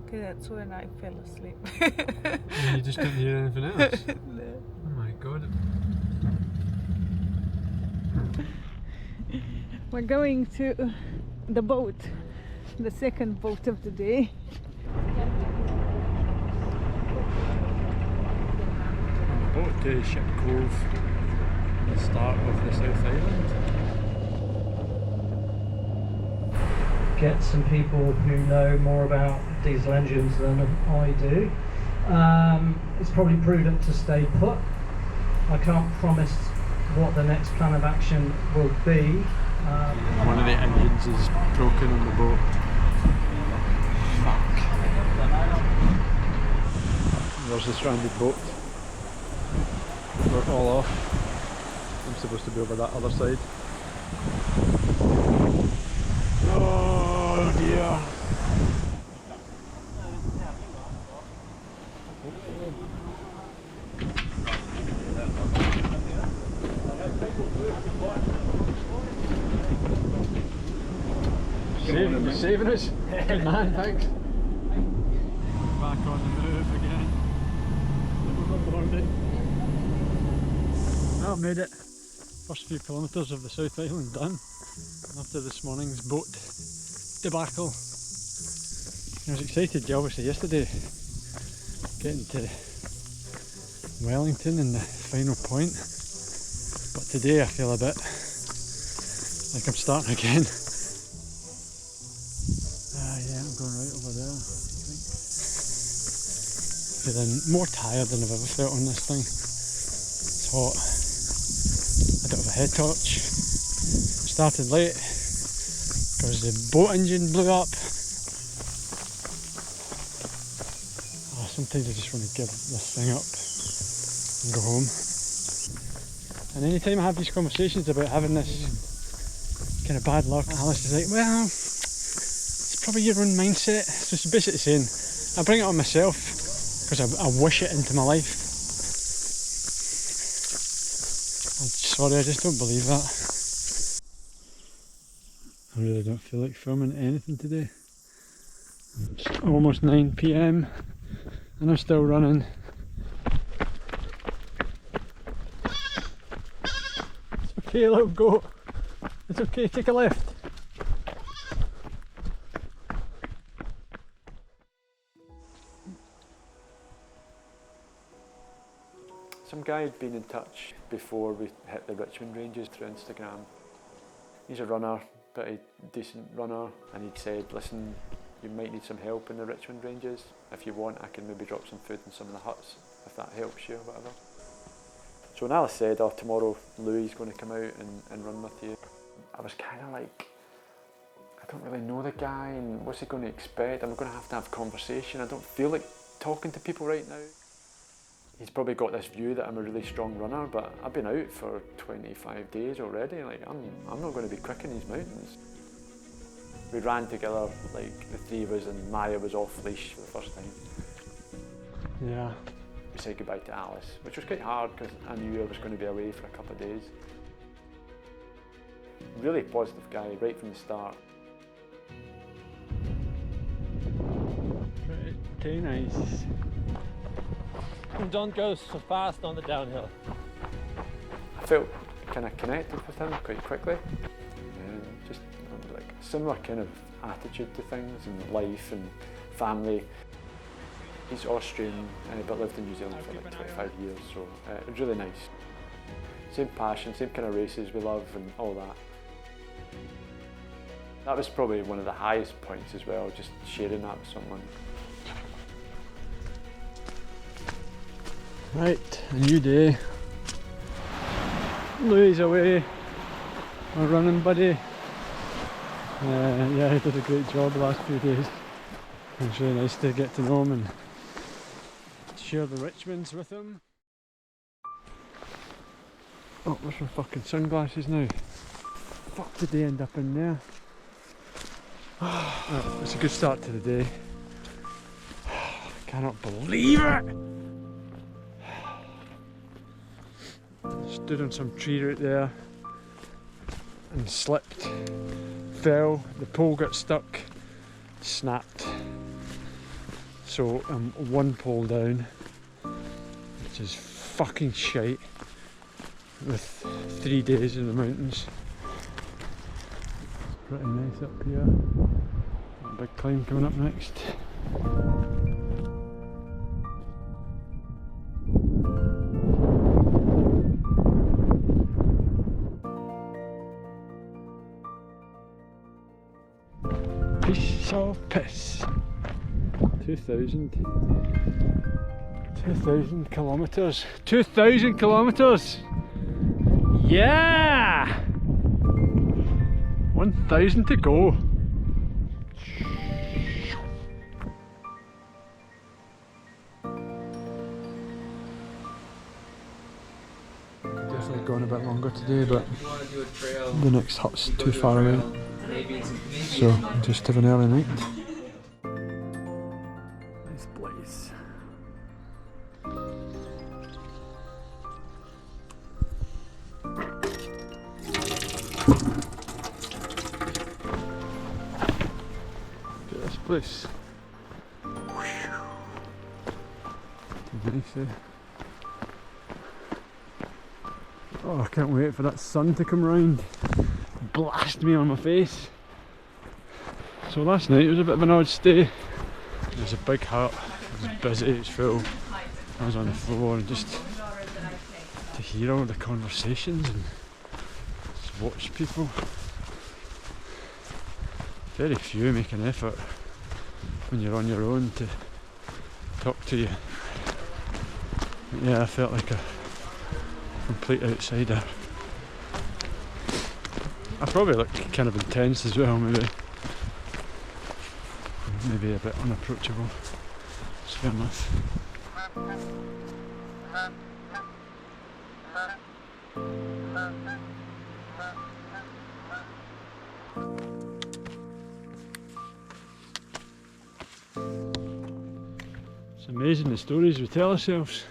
Okay, that's when I fell asleep. And you just couldn't hear anything else? No. Oh my god. We're going to the boat, the second boat of the day. Boat to Ship Cove, the start of the South Island. Get some people who know more about diesel engines than I do. It's probably prudent to stay put. I can't promise what the next plan of action will be. One of the engines is broken on the boat. Fuck. There's the stranded boat. We're all off. I'm supposed to be over that other side. Oh dear. You're saving us? Good man, thanks. Back on the move again. Oh, made it. First few kilometres of the South Island done after this morning's boat debacle. I was excited obviously yesterday getting to Wellington in the final point, but today I feel a bit like I'm starting again. Yeah, I'm going right over there, I think. Feeling more tired than I've ever felt on this thing. It's hot. A bit of a head torch. Started late because the boat engine blew up. Sometimes I just want to give this thing up and go home. And anytime I have these conversations about having this kind of bad luck, Alice is like, well, it's probably your own mindset. So she's basically saying, I bring it on myself because I wish it into my life. I'm sorry, I just don't believe that. I really don't feel like filming anything today. It's almost 9 PM. And I'm still running. It's okay, little goat. It's okay, take a left. Some guy had been in touch before we hit the Richmond ranges through Instagram. He's a runner, pretty decent runner, and he'd said, listen, you might need some help in the Richmond ranges. If you want, I can maybe drop some food in some of the huts, if that helps you or whatever. So when Alice said, oh, tomorrow Louis is going to come out and run with you, I was kind of like, I don't really know the guy, and what's he going to expect? I'm going to have conversation. I don't feel like talking to people right now. He's probably got this view that I'm a really strong runner, but I've been out for 25 days already. Like I'm not going to be quick in these mountains. We ran together, like the three of us, and Maya was off leash for the first time. Yeah. We said goodbye to Alice, which was quite hard because I knew I was going to be away for a couple of days. Really positive guy right from the start. Pretty nice. Don't go so fast on the downhill. I felt kind of connected with him quite quickly. Just like a similar kind of attitude to things and life and family. He's Austrian, but lived in New Zealand for like 25 years, so it was really nice. Same passion, same kind of races we love and all that. That was probably one of the highest points as well, just sharing that with someone. Right, a new day. Louis away, my running buddy. Yeah, he did a great job the last few days. It was really nice to get to know him and share the Richmonds with him. Oh, where's my fucking sunglasses now? Fuck, did they end up in there? Oh, it's a good start to the day. I cannot believe it! Stood on some tree right there and slipped, fell, the pole got stuck, snapped. So I'm one pole down, which is fucking shite with 3 days in the mountains. Pretty nice up here. A big climb coming up next. Piece of piss. 2,000 kilometres. 2,000 kilometres! Yeah! 1,000 to go. Definitely going a bit longer today, but the next hut's too far away. So just have an early night. Nice place. Look at this place. Nice, eh? Oh, I can't wait for that sun to come round, blast me on my face. So last night it was a bit of an odd stay. It was a big hut, it was busy, it was full. I was on the floor and just to hear all the conversations and just watch people. Very few make an effort when you're on your own to talk to you. But yeah, I felt like a complete outsider. I probably look kind of intense as well, maybe a bit unapproachable. It's fair enough. It's amazing the stories we tell ourselves.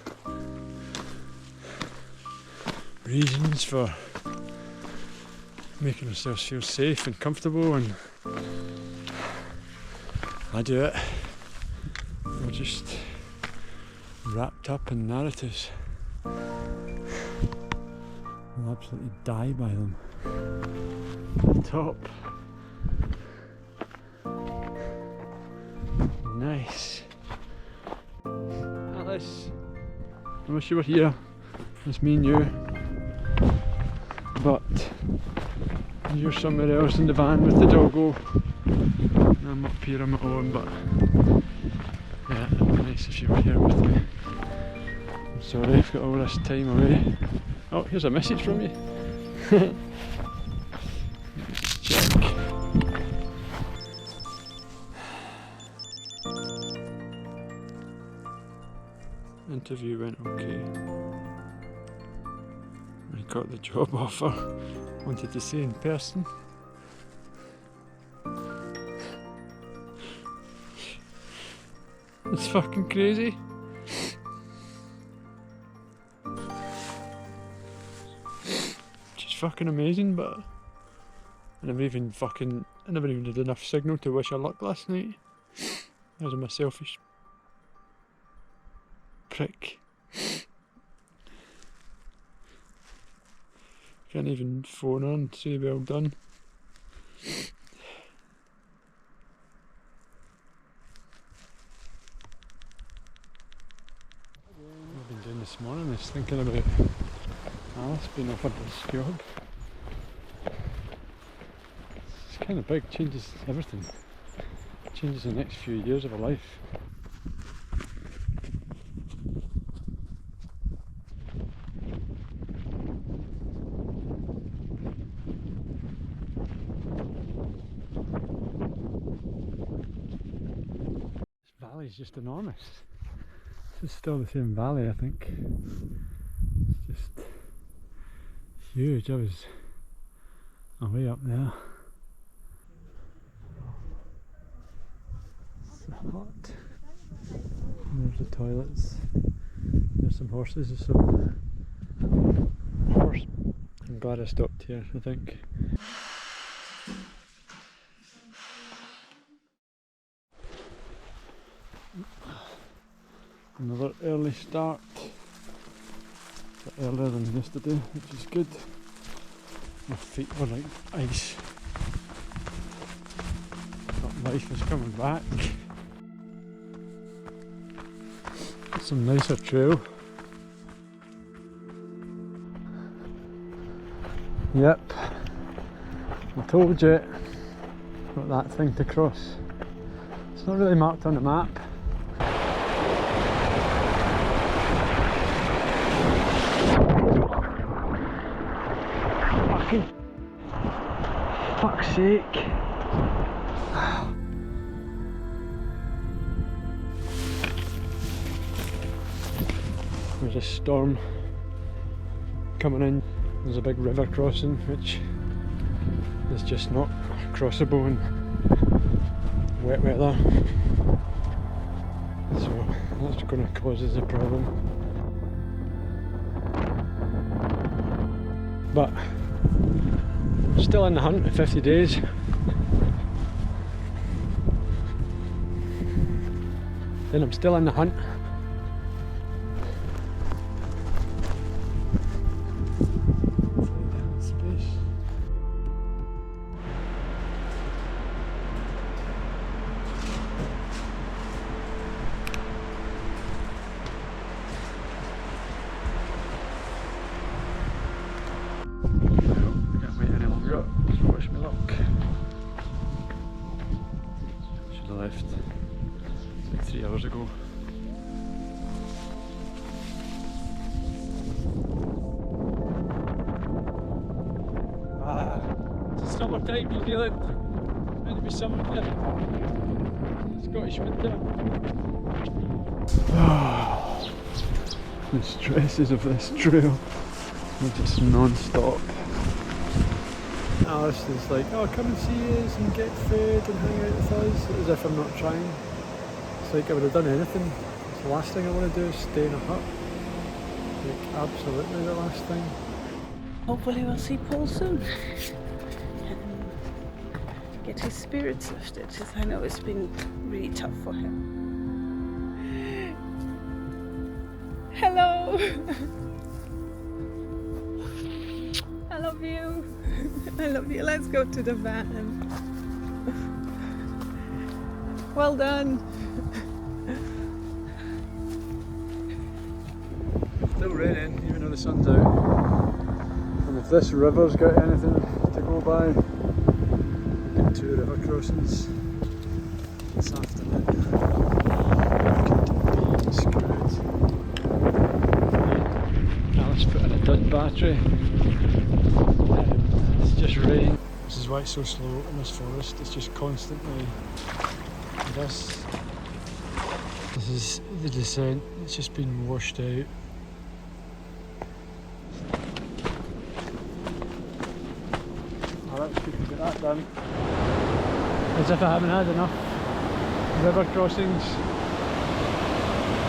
Reasons for making ourselves feel safe and comfortable, and I do it. We're just wrapped up in narratives. We'll absolutely die by them. Top. Nice. Alice, I wish you were here. It's me and you. But you're somewhere else in the van with the doggo. I'm up here on my own, but yeah, it'd be nice if you were here with me. I'm sorry I've got all this time away. Oh, here's a message from you. Let's check. Interview went okay. I got the job offer. Wanted to see in person. It's fucking crazy. Just fucking amazing, but I never even did enough signal to wish her luck last night. I was a selfish prick. Can't even phone her and say well done. I've been doing this morning is thinking about Alice being offered this job. It's kind of big, changes everything. Changes the next few years of her life. This valley is just enormous. It's still the same valley, I think. It's just huge. I was way up there. It's hot. There's the toilets. There's some horses. There's some horse. I'm glad I stopped here, I think. Another early start, a bit earlier than yesterday, which is good. My feet were like ice. Thought life was coming back. Some nicer trail. Yep, I told you, got that thing to cross. It's not really marked on the map. Fuck's sake. There's a storm coming in. There's a big river crossing which is just not crossable in wet weather. So that's going to cause us a problem. But still in the hunt in 50 days. Then I'm still in the hunt. hours ago. It's summertime New Zealand. It's meant to be summer here. Scottish winter. The stresses of this trail are just non-stop. Alice is like, oh, come and see us and get fed and hang out with us, as if I'm not trying. It's like I would have done anything. It's the last thing I want to do is stay in a hut. Like, absolutely the last thing. Hopefully we'll see Paul soon and get his spirits lifted, because I know it's been really tough for him. Hello! I love you. I love you. Let's go to the van. Well done. Still raining, even though the sun's out. And if this river's got anything to go by, get 2 river crossings this afternoon. Could be screwed. Alice put in a dud battery. It's just rain. This is why it's so slow in this forest. It's just constantly this. This is the descent. It's just been washed out. That's good to get that done. As if I haven't had enough river crossings.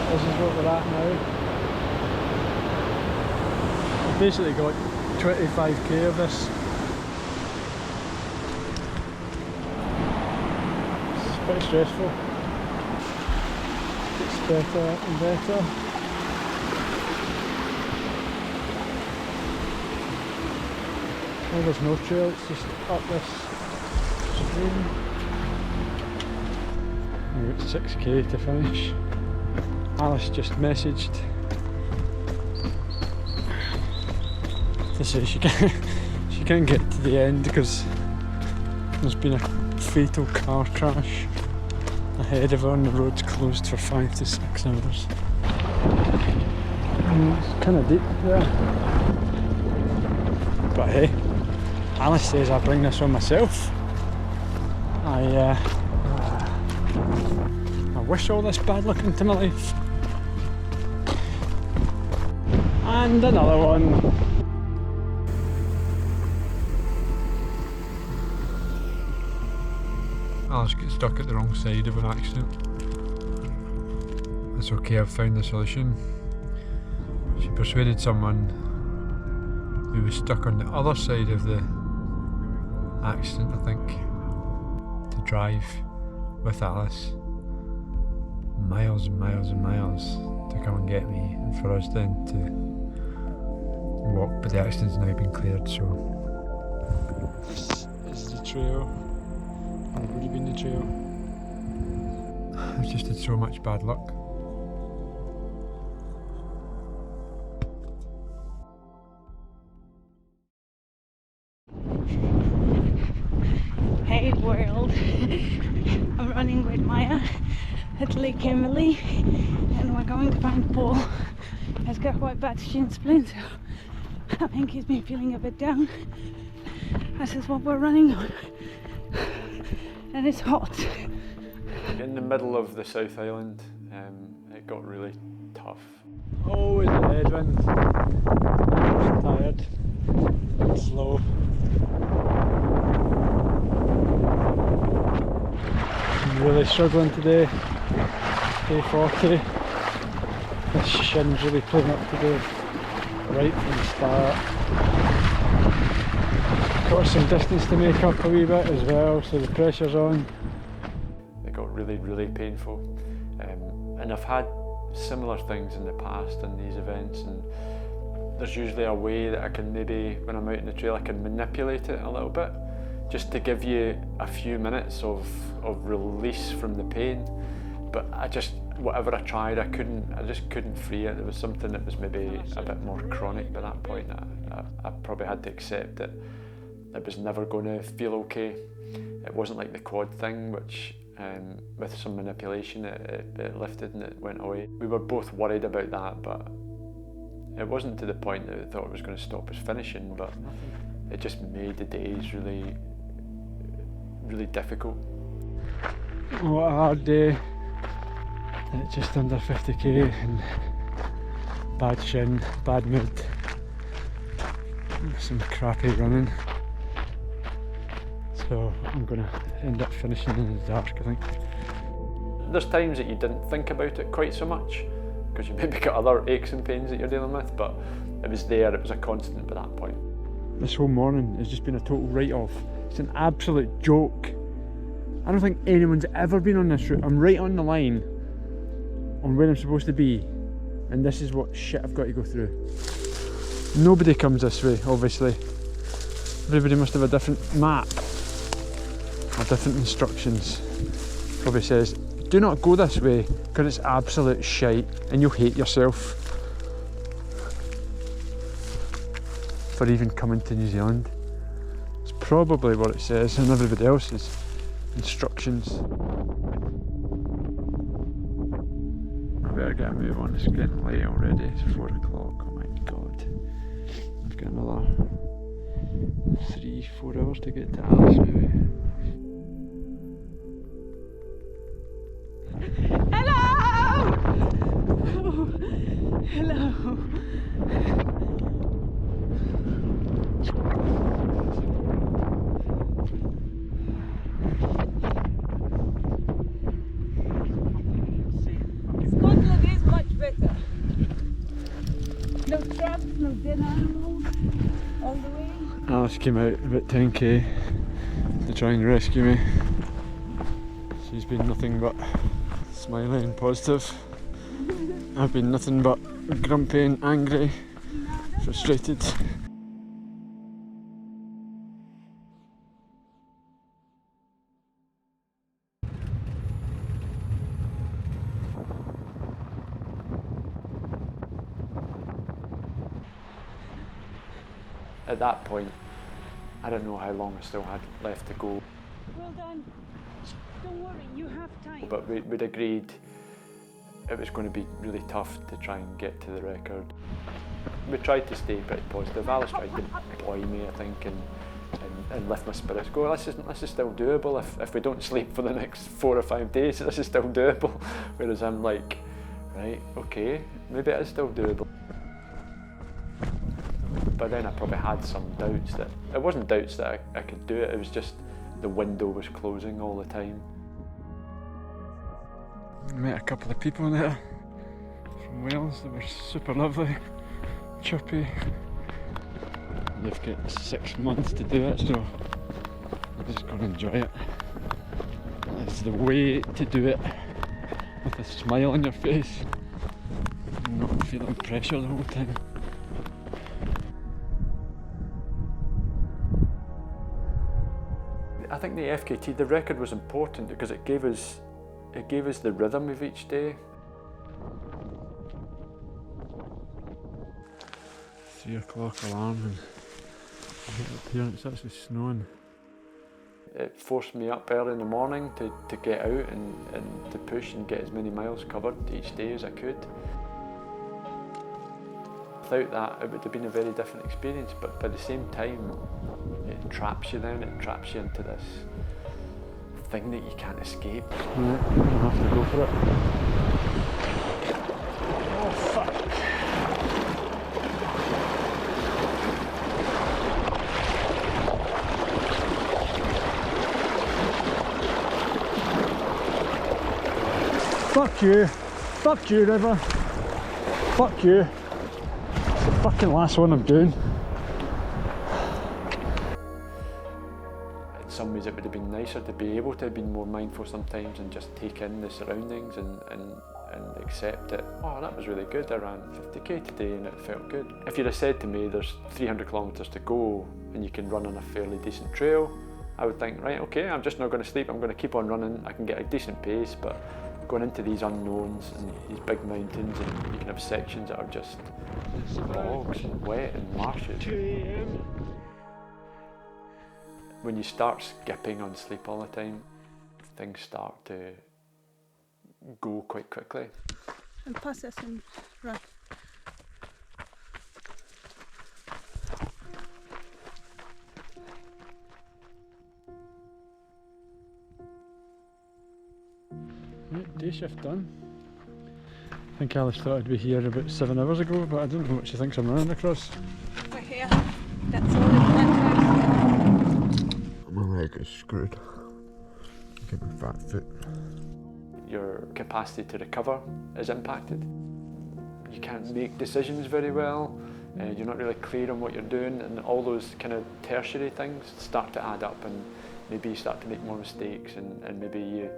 This is what we're at now. I've basically got 25k of this. It's pretty stressful. It's better and better. Oh, there's no trail, it's just up this stream. We've got 6k to finish. Alice just messaged to say she can't get to the end because there's been a fatal car crash ahead of her and the road's closed for 5 to 6 hours. It's kind of deep there. But hey, Alice says I bring this on myself. I wish all this bad luck into my life. And another one. Alice gets stuck at the wrong side of an accident. It's okay, I've found the solution. She persuaded someone who was stuck on the other side of the accident, I think, to drive with Alice miles and miles and miles to come and get me, and for us then to walk, but the accident's now been cleared, so this is the trail. It would have been the trail. I've just had so much bad luck. Hey world, I'm running with Maya at Lake Emily and we're going to find Paul. He's got quite bad shin splints. I think he's been feeling a bit down. This is what we're running on. And it's hot. In the middle of the South Island, it got really tough. Always a headwind. I'm tired. It's slow. I'm really struggling today. Day 40. This shin's really playing up today. Right from the start. Got some distance to make up a wee bit as well, so the pressure's on. It got really, really painful. And I've had similar things in the past in these events, and there's usually a way that I can maybe, when I'm out in the trail, I can manipulate it a little bit, just to give you a few minutes of release from the pain. But whatever I tried, I just couldn't free it. There was something that was maybe a bit more chronic by that point. I probably had to accept that it was never going to feel okay. It wasn't like the quad thing, which with some manipulation it lifted and it went away. We were both worried about that, but it wasn't to the point that we thought it was going to stop us finishing, but it just made the days really, really difficult. What a hard day at just under 50k and bad shin, bad mood, some crappy running. So I'm going to end up finishing in the dark, I think. There's times that you didn't think about it quite so much because you maybe got other aches and pains that you're dealing with, but it was there, it was a constant by that point. This whole morning has just been a total write-off. It's an absolute joke. I don't think anyone's ever been on this route. I'm right on the line on where I'm supposed to be, and this is what shit I've got to go through. Nobody comes this way, obviously. Everybody must have a different map or different instructions. Probably says, do not go this way because it's absolute shite and you'll hate yourself for even coming to New Zealand. It's probably what it says in everybody else's instructions. I better get a move on, it's getting late already, it's 4 o'clock, oh my god. I've got another 3-4 hours to get to Alice maybe. Hello! Oh, hello. Scotland is much better. No traps, no dead animals all the way. Alice came out about 10k to try and rescue me. She's been nothing but smiling and positive. I've been nothing but grumpy and angry, frustrated. At that point, I don't know how long I still had left to go. Well done. Don't worry, you have time. But we'd agreed it was going to be really tough to try and get to the record. We tried to stay pretty positive. Alice tried to buoy me, I think, and lift my spirits. Go, this is still doable. If we don't sleep for the next 4 or 5 days, this is still doable. Whereas I'm like, right, okay, maybe it is still doable. But then I probably had some doubts that, it wasn't doubts that I could do it, it was just the window was closing all the time. I met a couple of people there from Wales that were super lovely, chirpy. They've got 6 months to do it, so I'm just going to enjoy it. It's the way to do it, with a smile on your face, and not feeling pressure the whole time. I think the FKT, the record was important because it gave us the rhythm of each day. 3 o'clock alarm and I get up here and it's actually snowing. It forced me up early in the morning to get out and to push and get as many miles covered each day as I could. Without that, it would have been a very different experience, but by the same time, it traps you then, it traps you into this thing that you can't escape. Right, I'm gonna have to go for it. Oh fuck! Fuck you! Fuck you, River! Fuck you! It's the fucking last one I'm doing. In some ways it would have been nicer to be able to have been more mindful sometimes and just take in the surroundings and accept that, oh, that was really good, I ran 50k today and it felt good. If you'd have said to me there's 300 kilometres to go and you can run on a fairly decent trail, I would think, right, okay, I'm just not going to sleep, I'm going to keep on running, I can get a decent pace, but going into these unknowns and these big mountains and you can have sections that are just bogs and wet and marshes. 2 AM. When you start skipping on sleep all the time, things start to go quite quickly. And pass us and run. Right, day shift done. I think Alice thought I'd be here about 7 hours ago, but I don't know what she thinks I'm running across. We're here. That's all it matters. My leg is screwed. Get my fat foot. Your capacity to recover is impacted. You can't make decisions very well, you're not really clear on what you're doing, and all those kind of tertiary things start to add up, and maybe you start to make more mistakes, and maybe you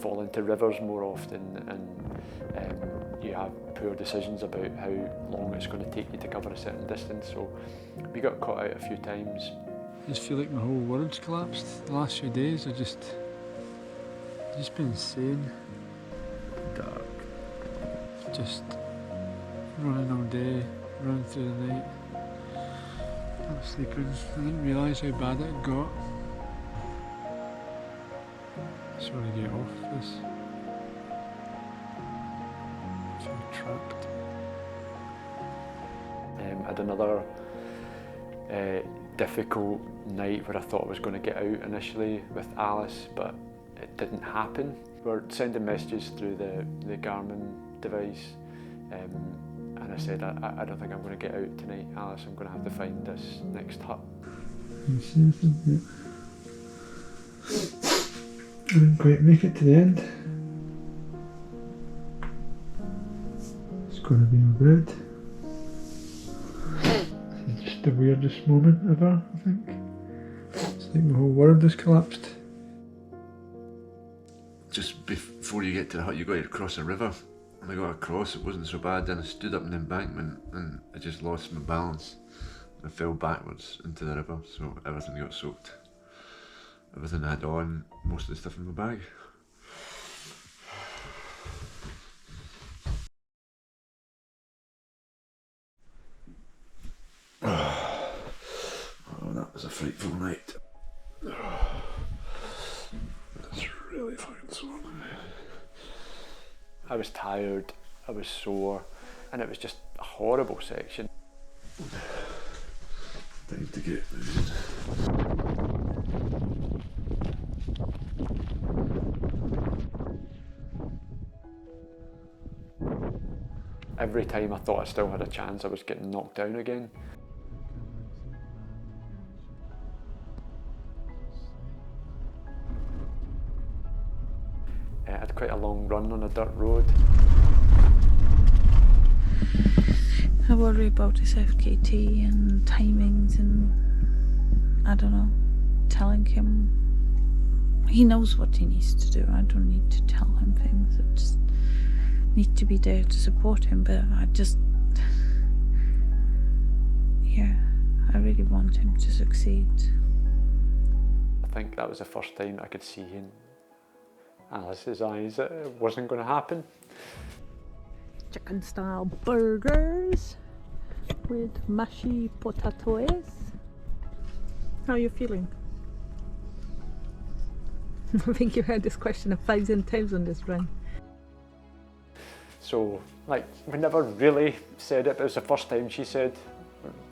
fall into rivers more often, and you have poor decisions about how long it's going to take you to cover a certain distance. So we got caught out a few times. I just feel like my whole world's collapsed. The last few days I've just been insane. Dark. Just running all day, running through the night, not sleeping. I didn't realise how bad it had got. I just want to get off this. I feel trapped. I had another difficult night where I thought I was going to get out initially with Alice, but it didn't happen. We're sending messages through the Garmin device, and I said, I don't think I'm going to get out tonight, Alice. I'm going to have to find this next hut. You see anything? I didn't quite make it to the end. It's going to be all good. It's just the weirdest moment ever, I think. It's like the whole world has collapsed. Just before you get to the hut, you got to cross a river. And I got across, it wasn't so bad. Then I stood up an embankment and I just lost my balance. I fell backwards into the river, so everything got soaked. Everything I had on, most of the stuff in my bag. Oh, that was a frightful night. That's really fucking sore. I was tired, I was sore, and it was just a horrible section. Time to get moving. Every time I thought I still had a chance, I was getting knocked down again. I had quite a long run on a dirt road. I worry about his FKT and timings, and I don't know, telling him. He knows what he needs to do. I don't need to tell him things. I just need to be there to support him, but I really want him to succeed. I think that was the first time I could see in Alice's eyes that it wasn't going to happen. Chicken style burgers with mashy potatoes. How are you feeling? I think you heard this question 1,000 times on this run. So, like, we never really said it, but it was the first time she said,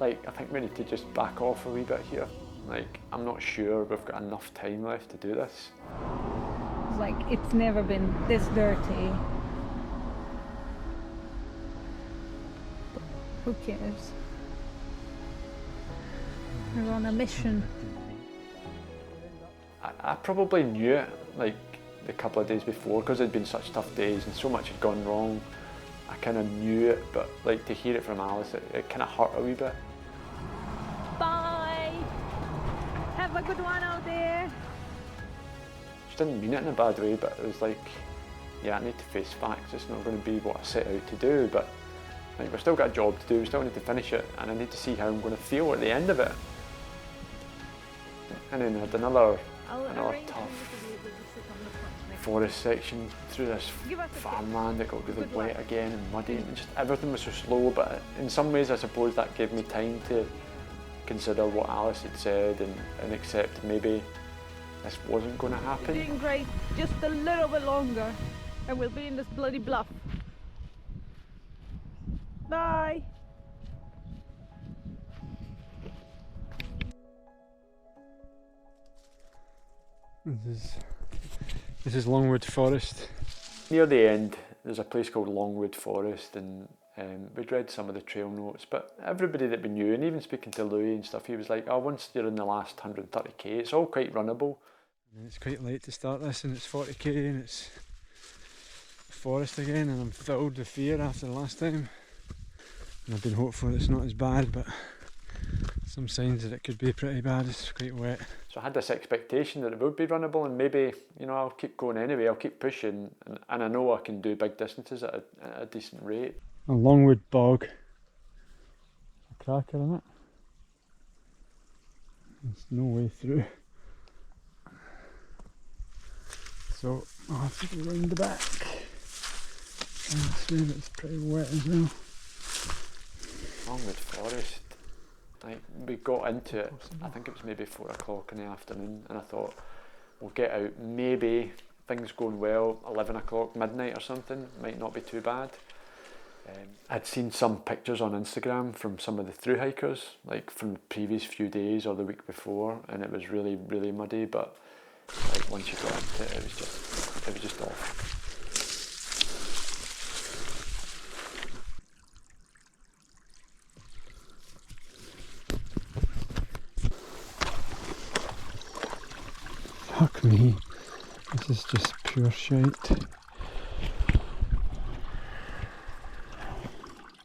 like, I think we need to just back off a wee bit here. Like, I'm not sure we've got enough time left to do this. It's like, it's never been this dirty. But who cares? We're on a mission. I probably knew it, like, the couple of days before, because it'd been such tough days and so much had gone wrong. I kind of knew it, but like to hear it from Alice, it kind of hurt a wee bit. Bye! Have a good one out there! She didn't mean it in a bad way, but it was like, yeah, I need to face facts. It's not going to be what I set out to do, but like, we've still got a job to do, we still need to finish it, and I need to see how I'm going to feel at the end of it. And then I had another tough forest section through this farmland that got really wet again and muddy, and just everything was so slow, but in some ways I suppose that gave me time to consider what Alice had said and accept maybe this wasn't going to You're happen. doing great. Just a little bit longer and we'll be in this bloody bluff. Bye. This is Longwood Forest. Near the end, there's a place called Longwood Forest, and we'd read some of the trail notes, but everybody that we knew, and even speaking to Louis and stuff, he was like, oh, once you're in the last 130k, it's all quite runnable. And it's quite late to start this, and it's 40k, and it's forest again, and I'm filled with fear after the last time. And I've been hopeful it's not as bad, but some signs that it could be pretty bad. It's quite wet. So I had this expectation that it would be runnable, and maybe, you know, I'll keep going anyway, I'll keep pushing, and I know I can do big distances at a decent rate. A Longwood bog. A cracker in it. There's no way through. So I'll have to go round the back. And swim, it's pretty wet as well. Longwood Forest. Like, we got into it, I think it was maybe 4 o'clock in the afternoon, and I thought, we'll get out, maybe things going well, 11 o'clock, midnight or something, might not be too bad. I'd seen some pictures on Instagram from some of the thru hikers, like from the previous few days or the week before, and it was really, really muddy, but like once you got into it, it was just off. Fuck me, this is just pure shite.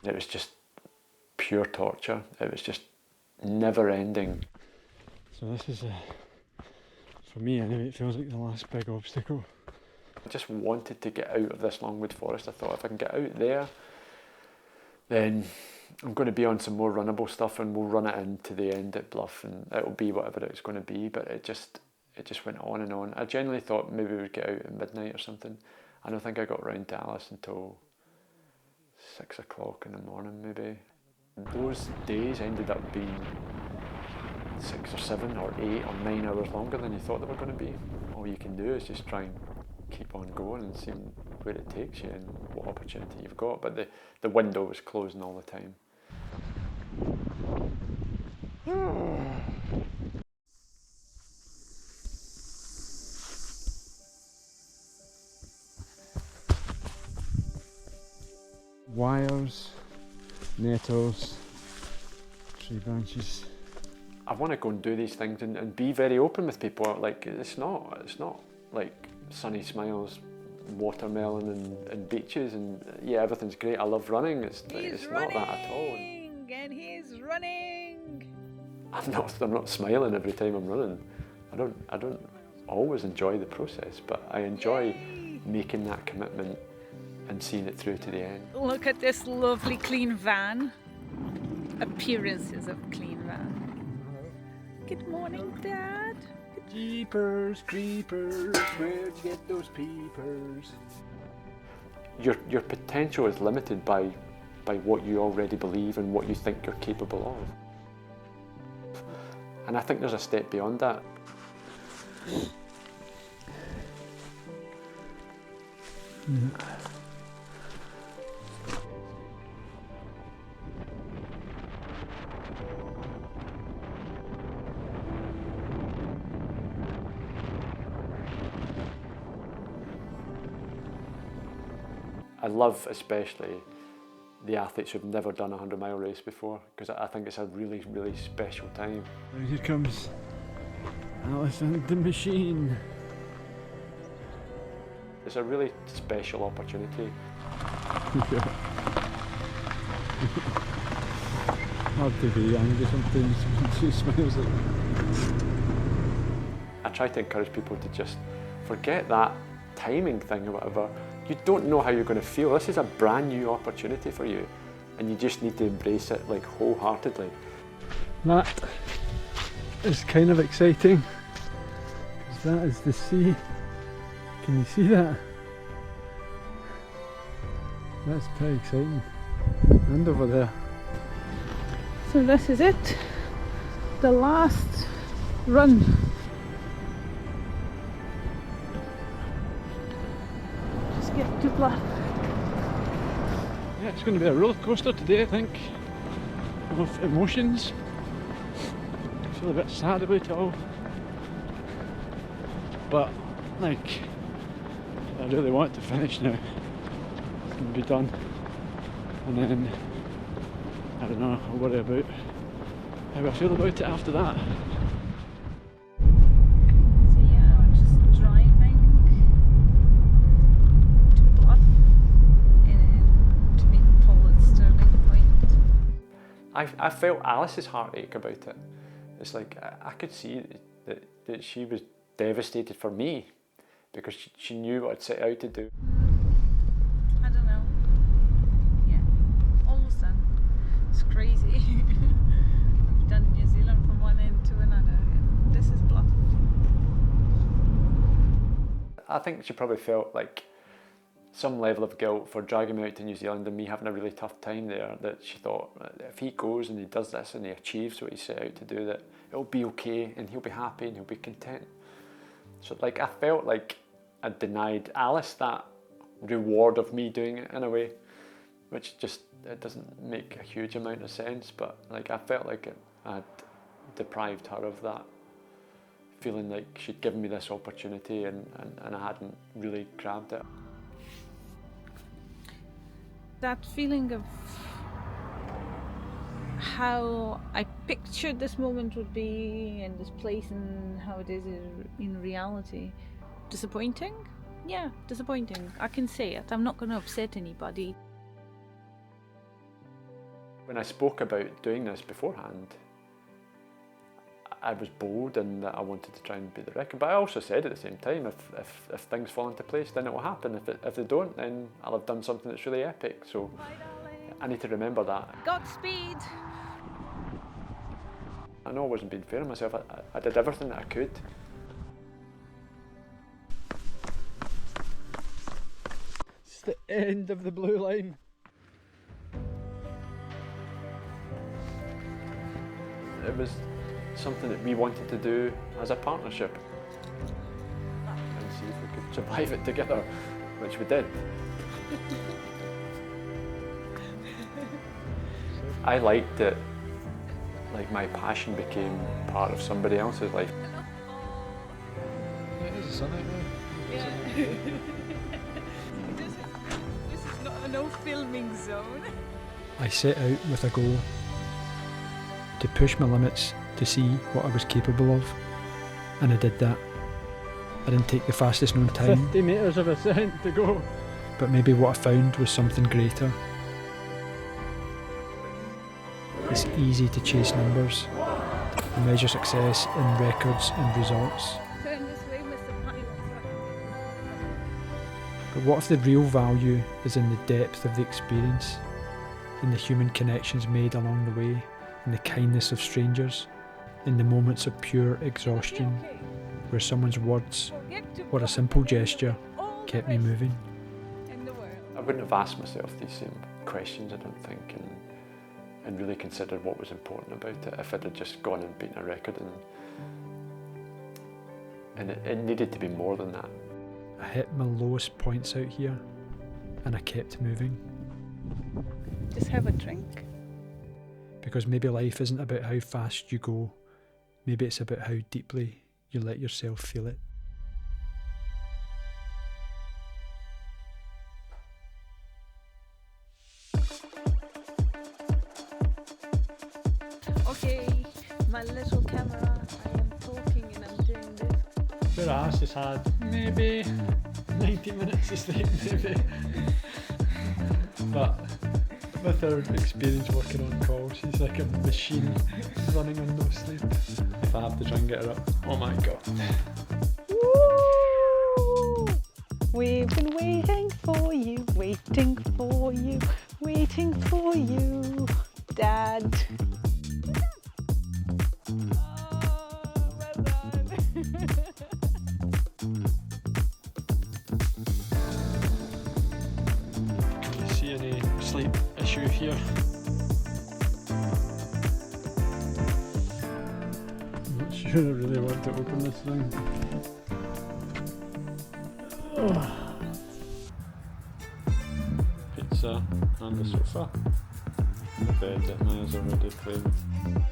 It was just pure torture. It was just never ending. So this is, for me anyway, it feels like the last big obstacle. I just wanted to get out of this Longwood Forest. I thought if I can get out there, then I'm going to be on some more runnable stuff, and we'll run it into the end at Bluff, and it'll be whatever it's going to be. But it just went on and on. I genuinely thought maybe we'd get out at midnight or something. I don't think I got round to Alice until 6 o'clock in the morning maybe. Those days ended up being 6 or 7 or 8 or 9 hours longer than you thought they were going to be. All you can do is just try and keep on going and see where it takes you and what opportunity you've got. But the window was closing all the time. Wires, nettles, tree branches. I want to go and do these things and be very open with people. Like it's not like sunny smiles, watermelon and beaches, and yeah, everything's great. I love running. It's not that at all. And he's running. I'm not smiling every time I'm running. I don't always enjoy the process, but I enjoy making that commitment and seeing it through to the end. Look at this lovely clean van. Appearances of clean van. Good morning, Dad. Jeepers, creepers, where'd you get those peepers? Your potential is limited by what you already believe and what you think you're capable of. And I think there's a step beyond that. Yeah. I love especially the athletes who've never done a 100-mile race before, because I think it's a really, really special time. And here comes Alice and the machine. It's a really special opportunity. Hard to be angry sometimes when she smiles at me. I try to encourage people to just forget that timing thing or whatever. You don't know how you're going to feel. This is a brand new opportunity for you, and you just need to embrace it like wholeheartedly. That is kind of exciting, because that is the sea. Can you see that? That's pretty exciting. And over there. So this is it. The last run. Bluff. Yeah, it's going to be a roller coaster today, I think, of emotions. I feel a bit sad about it all, but like, I really want it to finish now. It's going to be done, and then I don't know, I'll worry about how I feel about it after that. So yeah, we're just driving to Bluff and to meet Paul at Sterling Point. I felt Alice's heartache about it. It's like I could see that she was devastated for me because she knew what I'd set out to do. I don't know. Yeah, almost done. It's crazy. We've done New Zealand from one end to another, and this is Bluff. I think she probably felt like some level of guilt for dragging me out to New Zealand and me having a really tough time there, that she thought if he goes and he does this and he achieves what he set out to do, that it'll be okay and he'll be happy and he'll be content. So like I felt like I denied Alice that reward of me doing it in a way, which just, it doesn't make a huge amount of sense, but like I felt like I had deprived her of that, feeling like she'd given me this opportunity and I hadn't really grabbed it. That feeling of how I pictured this moment would be and this place and how it is in reality. Disappointing? Yeah, disappointing. I can say it. I'm not going to upset anybody. When I spoke about doing this beforehand, I was bold and that I wanted to try and beat the record, but I also said at the same time, if things fall into place, then it will happen. If they don't, then I'll have done something that's really epic. So I need to remember that. Godspeed! I know I wasn't being fair on myself. I did everything that I could. It's the end of the blue line. It was something that we wanted to do as a partnership and see if we could survive it together, which we did. I liked that, like my passion became part of somebody else's life. Yeah, there's a sun out there. This is not a no filming zone. I set out with a goal to push my limits to see what I was capable of, and I did that. I didn't take the fastest known time, 50 metres of ascent to go. but maybe what I found was something greater. It's easy to chase numbers and measure success in records and results. Turn this way, Mr. Pilot. But what if the real value is in the depth of the experience, in the human connections made along the way, in the kindness of strangers, in the moments of pure exhaustion, where someone's words or a simple gesture kept me moving? I wouldn't have asked myself these same questions, I don't think, and really considered what was important about it if I'd have just gone and beaten a record, and it needed to be more than that. I hit my lowest points out here, and I kept moving. Just have a drink. Because maybe life isn't about how fast you go, maybe it's about how deeply you let yourself feel it. Okay, my little camera, I am talking and I'm doing this. Poor ass has had maybe 90 minutes of sleep, maybe. But with her experience working on call, she's like a machine running on no sleep. If I have to try and get her up, oh my god. Woo! We've been waiting for you, waiting for you, waiting for you, Dad. Can you see any sleep issue here? I'm not sure I really want to open this thing. Oh. pizza and a sofa. The bed that Maya's already claimed.